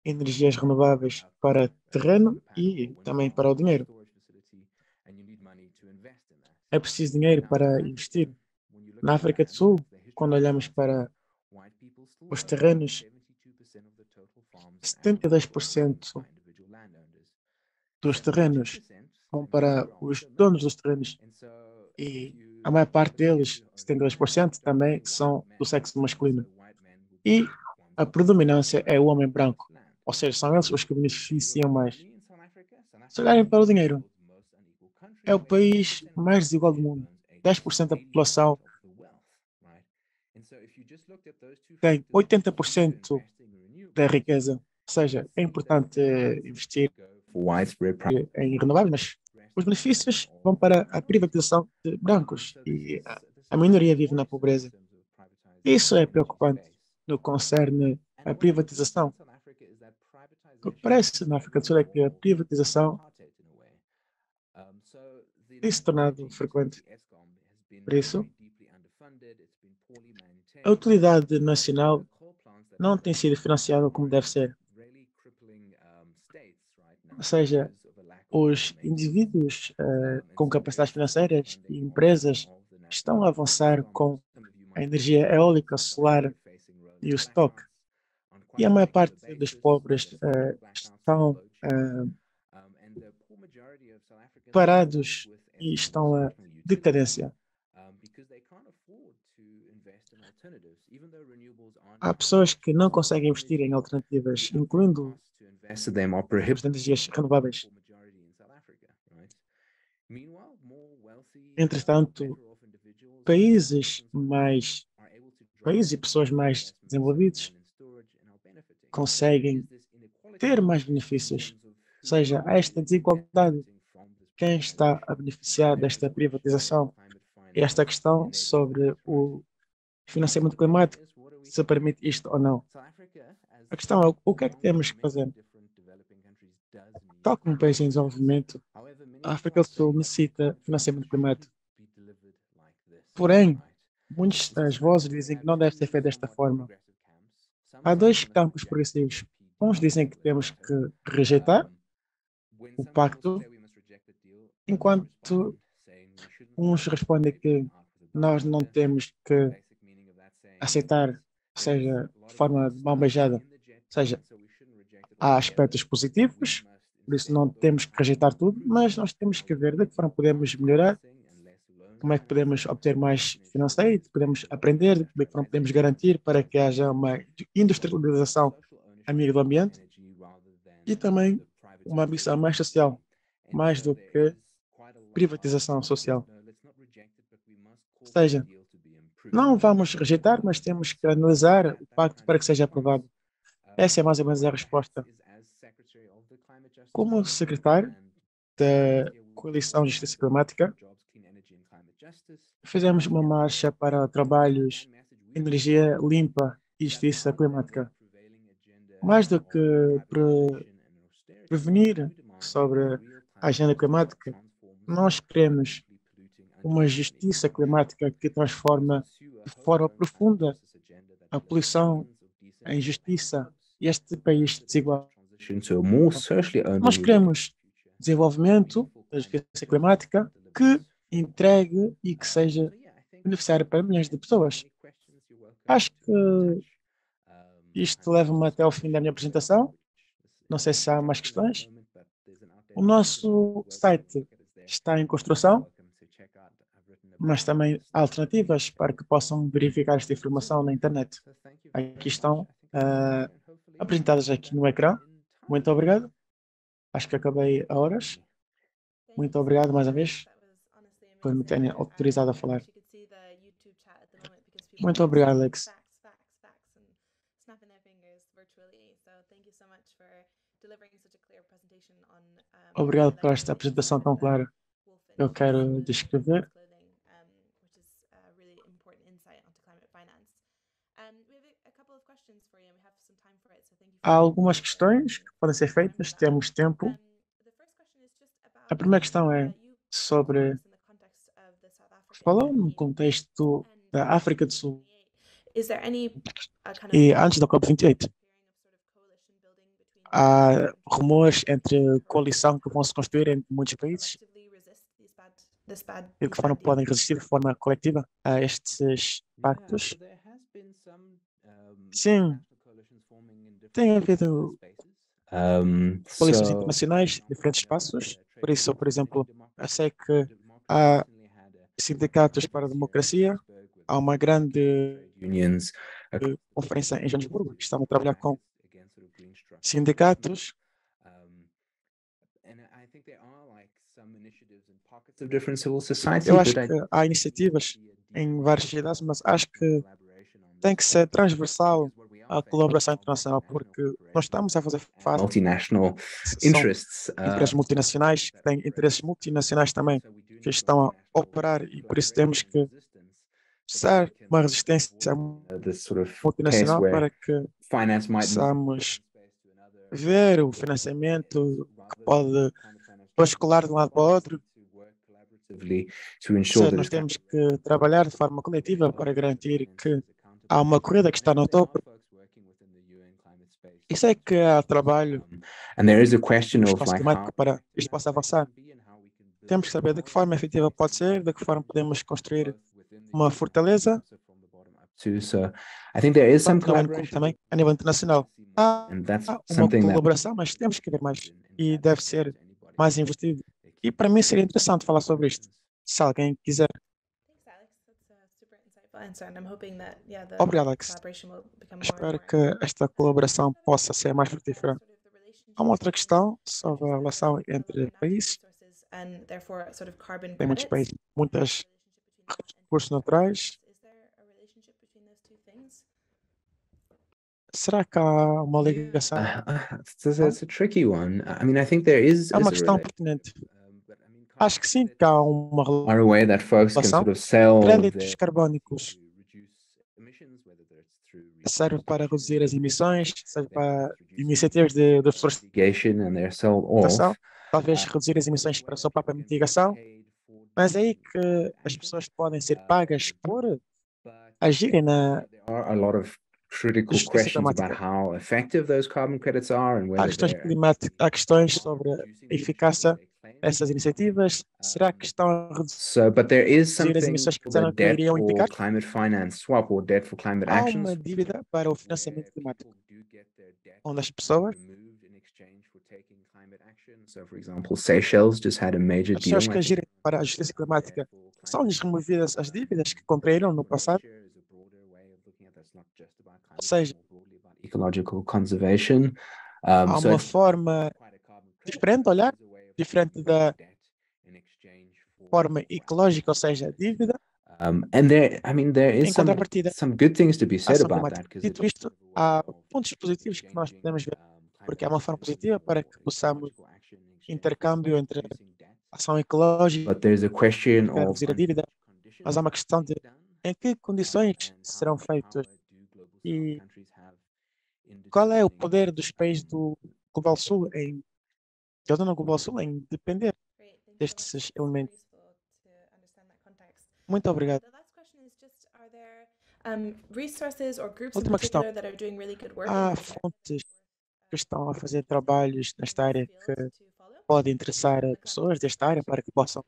em energias renováveis para terreno e também para o dinheiro? É preciso dinheiro para investir. Na África do Sul, quando olhamos para os terrenos, 72% dos terrenos vão para os donos dos terrenos e a maior parte deles, 72%, também são do sexo masculino. E a predominância é o homem branco, ou seja, são eles os que beneficiam mais. Se olharem para o dinheiro, é o país mais desigual do mundo. 10% da população tem 80% da riqueza. Ou seja, é importante investir em renováveis, mas os benefícios vão para a privatização de brancos e a minoria vive na pobreza. Isso é preocupante no que concerne a privatização. O que parece na África do Sul é que a privatização tem se tornado frequente. Por isso, a utilidade nacional não tem sido financiada como deve ser. Ou seja, os indivíduos com capacidades financeiras e empresas estão a avançar com a energia eólica, solar e o estoque. E a maior parte dos pobres estão parados e estão a decadência. Há pessoas que não conseguem investir em alternativas, incluindo as energias renováveis. Entretanto, países e pessoas mais desenvolvidos conseguem ter mais benefícios. Ou seja, há esta desigualdade. Quem está a beneficiar desta privatização? E esta questão sobre o financiamento climático, se permite isto ou não. A questão é o que é que temos que fazer? Tal como país em desenvolvimento, a África do Sul necessita financiamento climático. Porém, muitas das vozes dizem que não deve ser feito desta forma. Há dois campos progressivos. Uns dizem que temos que rejeitar o pacto, enquanto uns respondem que nós não temos que aceitar, ou seja, de forma mal beijada. Ou seja, há aspectos positivos, por isso não temos que rejeitar tudo, mas nós temos que ver de que forma podemos melhorar, como é que podemos obter mais financeiro, podemos aprender, de que forma podemos garantir para que haja uma industrialização amiga do ambiente e também uma ambição mais social, mais do que privatização social. Ou seja, não vamos rejeitar, mas temos que analisar o pacto para que seja aprovado. Essa é mais ou menos a resposta. Como secretário da Coalição de Justiça Climática, fizemos uma marcha para trabalhos, energia limpa e justiça climática. Mais do que prevenir sobre a agenda climática, nós queremos uma justiça climática que transforma de forma profunda a poluição, a injustiça e este país desigual. Nós queremos desenvolvimento da justiça climática que entregue e que seja beneficiário para milhões de pessoas. Acho que isto leva-me até ao fim da minha apresentação. Não sei se há mais questões. O nosso site está em construção, mas também há alternativas para que possam verificar esta informação na internet. Aqui estão apresentadas aqui no ecrã. Muito obrigado. Acho que acabei a horas. Muito obrigado mais uma vez por me terem autorizado a falar. Muito obrigado, Alex. Obrigado por esta apresentação tão clara. Eu quero descrever há algumas questões que podem ser feitas, temos tempo. A primeira questão é sobre... Falou no contexto da África do Sul e antes da COP28. Há rumores entre coalição que vão se construir entre muitos países e de que forma podem resistir de forma coletiva a estes pactos. Sim, tem havido polícias internacionais, diferentes espaços. Por isso, por exemplo, eu sei que há sindicatos para a democracia, há uma grande unions conferência em Joanesburgo que estão a trabalhar com sindicatos. Eu acho que há iniciativas em várias cidades, mas acho que tem que ser transversal a colaboração internacional, porque nós estamos a fazer face multinational são interests. empresas multinacionais que têm interesses multinacionais também que estão a operar e por isso temos que usar uma resistência This sort of case multinacional where para que finance might possamos ver o financiamento que pode bascular de um lado para o outro. to Ou ensure seja, that nós temos que trabalhar de forma coletiva para garantir que há uma corrida que está no topo. Isso é que há trabalho and there is a question no of espaço like climático how para isto possa avançar. Temos que saber de que forma efetiva pode ser, de que forma podemos construir uma fortaleza, too. So I think there is some tanto no ano como collaboration, também a nível internacional. Há and that's uma something that colaboração, mas temos que ver mais e deve ser mais investido. E para mim seria interessante falar sobre isto, se alguém quiser. Thanks, Alex. That's a super insightful answer, and I'm hoping that the Obrigado, Alex. collaboration will become more Espero and que more esta colaboração possa ser mais frutífera. Há uma outra questão sobre a relação entre países. and therefore sort of carbon Tem muitos credits. países, muitos recursos naturais. Is there a relationship between those two things? Será que há uma ligação? it's a tricky one. I mean, I think there is É uma a questão relation, pertinente. but I mean, Acho que sim, que há uma are aware that folks can relação. sort of sell Créditos their carbónicos serve para reduzir as emissões, serve para iniciativas de pessoas de mitigation and they're sold mitigação, off. talvez reduzir as emissões para a sua própria mitigação, mas é aí que as pessoas podem ser pagas por agirem na There are a lot of critical justiça questions about climática. how effective those carbon credits are and Há whether questões they're climáticas, há questões sobre a eficácia dessas iniciativas. Será que estão a reduzir so, but there is as something emissões que called the disseram que debt iriam for indicar? climate finance swap or debt for climate Há actions, uma dívida para o financiamento climático, people do get their debt onde as pessoas, removed in exchange for taking climate action. So, for example, Seychelles just had a major as deal. pessoas que agirem para a justiça climática, são-lhes removidas as dívidas que contraíram no passado. Ou seja, Ecological conservation. há So uma it's forma quite a carbon credit. diferente de olhar, It's a way of diferente da debt in exchange for forma ecológica, ou seja, a dívida, and there, I mean, there is em contrapartida some good things to be à said ação about that climática. because Dito isto, há pontos positivos que nós podemos ver, porque é uma forma positiva para que possamos intercâmbio entre ação ecológica but there's a question e of reduzir a dívida, mas há uma questão de em que condições serão feitas e qual é o poder dos países do Global Sul da Zona Global Sul em depender Great, thank you so much. destes It's super elementos. useful to understand that context. Muito obrigado. The last question is just, are there resources or groups in Última questão. particular that are doing really good work in Há this area fontes que estão a fazer trabalhos nesta área que field to follow? podem interessar a pessoas desta área para que possam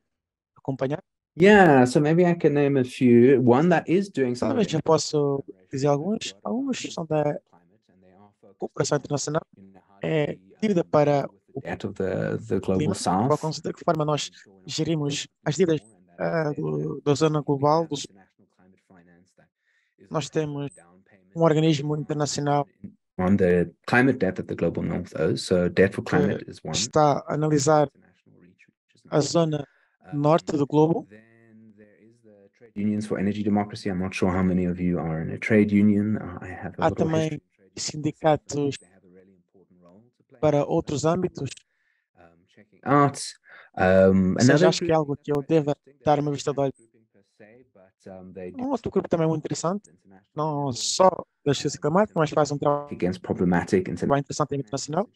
acompanhar. Yeah, so maybe I can name a few. One that is doing some Talvez já posso dizer alguns. Alguns são da cooperação internacional. É dívida para o debt of the global clima, south. para considerar de que forma nós gerimos as dívidas da zona global do sul. Nós temos organismo internacional On the climate debt that the global north owes. So debt for climate is que one. está a analisar a zona norte do globo. Then there is the trade unions for energy democracy. I'm not sure how many of you are in a trade union. I have a Há little também history in trade unions. sindicatos They have a really important role to play. para outros âmbitos. Checking out. Ou seja, Another acho que é algo que eu deva dar uma vista de olho. they Um outro grupo também muito interessante, não só da justiça climática, mas faz um trabalho against problematic interessante internacional,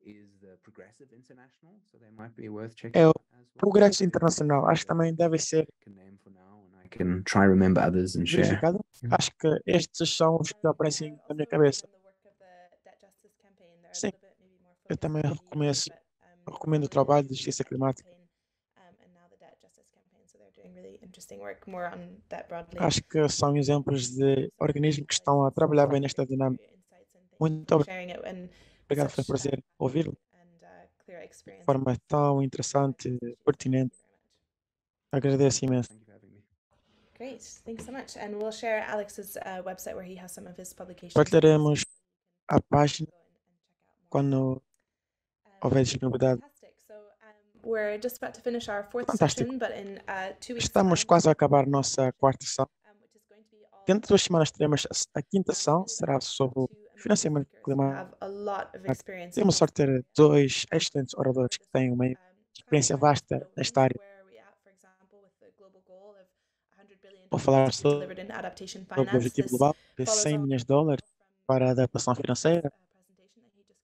is the Progressive International, so they might be worth checking é o out as well. Progresso Internacional. Acho que também deve ser I can name for now, and I can try remember others and share. verificado. Acho que estes são os que aparecem na minha cabeça. Sim, eu também recomendo o trabalho de justiça climática. Acho que são exemplos de organismos que estão a trabalhar bem nesta dinâmica. Muito obrigado. Sharing it, and Obrigado, foi um prazer ouvi-lo de forma tão interessante e pertinente. Agradeço imenso. Thank you for having me. Great, thanks so much. And we'll share Alex's website where he has some of his publications. Partilharemos a página quando houver disponibilidade. Fantastic. So we're just about to finish our fourth Fantástico. session, but in 2 weeks' Estamos time, quase a acabar a nossa quarta sessão. which is going to be all Dentro de 2 semanas teremos a quinta sessão, será sobre o financiamento who climático. have a lot of experience. Temos sorte de ter 2 excelentes oradores que têm uma experiência vasta nesta área. Vou falar sobre o objetivo global de 100 milhões de dólares para a adaptação financeira.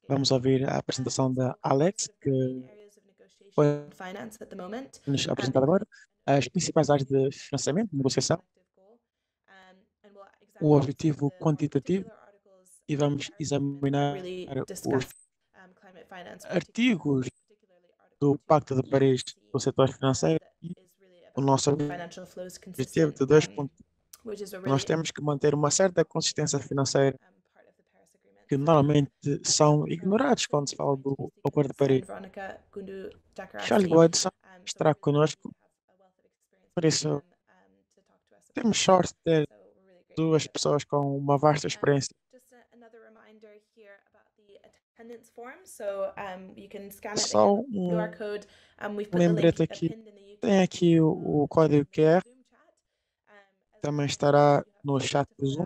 Vamos ouvir a apresentação da Alex, que foi nos apresentar agora, as principais áreas de financiamento, de negociação, o objetivo quantitativo, e vamos examinar os artigos do Pacto de Paris do setor financeiro e o nosso objetivo de 2 pontos. Nós temos que manter uma certa consistência financeira que normalmente são ignorados quando se fala do Acordo de Paris. Charlie Watson estará connosco, por isso temos sorte de ter 2 pessoas com uma vasta experiência. Só lembrete aqui, tem aqui o código QR, também estará no chat do Zoom.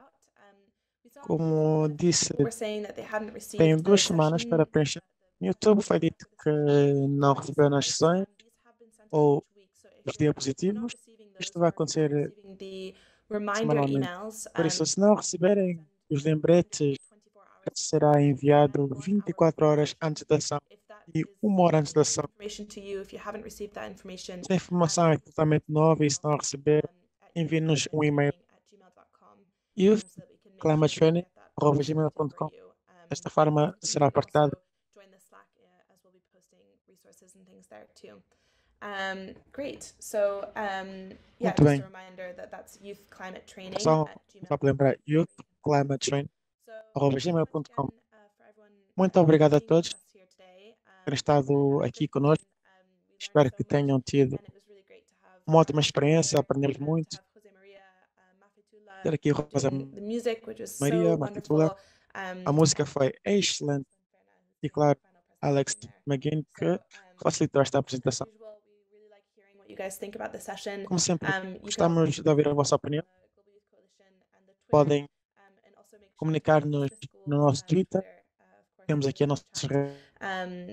Como disse, tenho 2 semanas para preencher. No YouTube foi dito que não recebeu nas sessões ou os diapositivos. Isto vai acontecer semanalmente. Por isso, se não receberem os lembretes, será enviado 24 horas antes da ação e 1 hora antes da ação. Se a informação é totalmente nova e se não receber, envie-nos um e-mail. youthclimatetraining@gmail.com. Desta forma será partilhado. Muito bem. Só para lembrar, youthclimatetraining@gmail.com. Muito obrigado a todos por terem estado aqui conosco. Espero que tenham tido uma ótima experiência, aprendemos muito. Ter aqui Rosa Maria Matitula. A música foi excelente. E claro, Alex McGinn, que facilitou esta apresentação. Como sempre, gostamos de ouvir a vossa opinião. Podem comunicar-nos no nosso Twitter. Temos aqui as nossas redes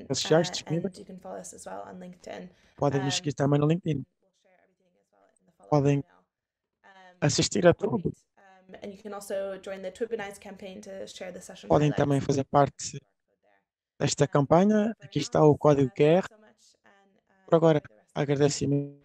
sociais disponíveis. Podem nos seguir também no LinkedIn. Podem assistir a tudo. Podem também fazer parte desta campanha. Aqui está o código QR. Por agora, agradeço imenso.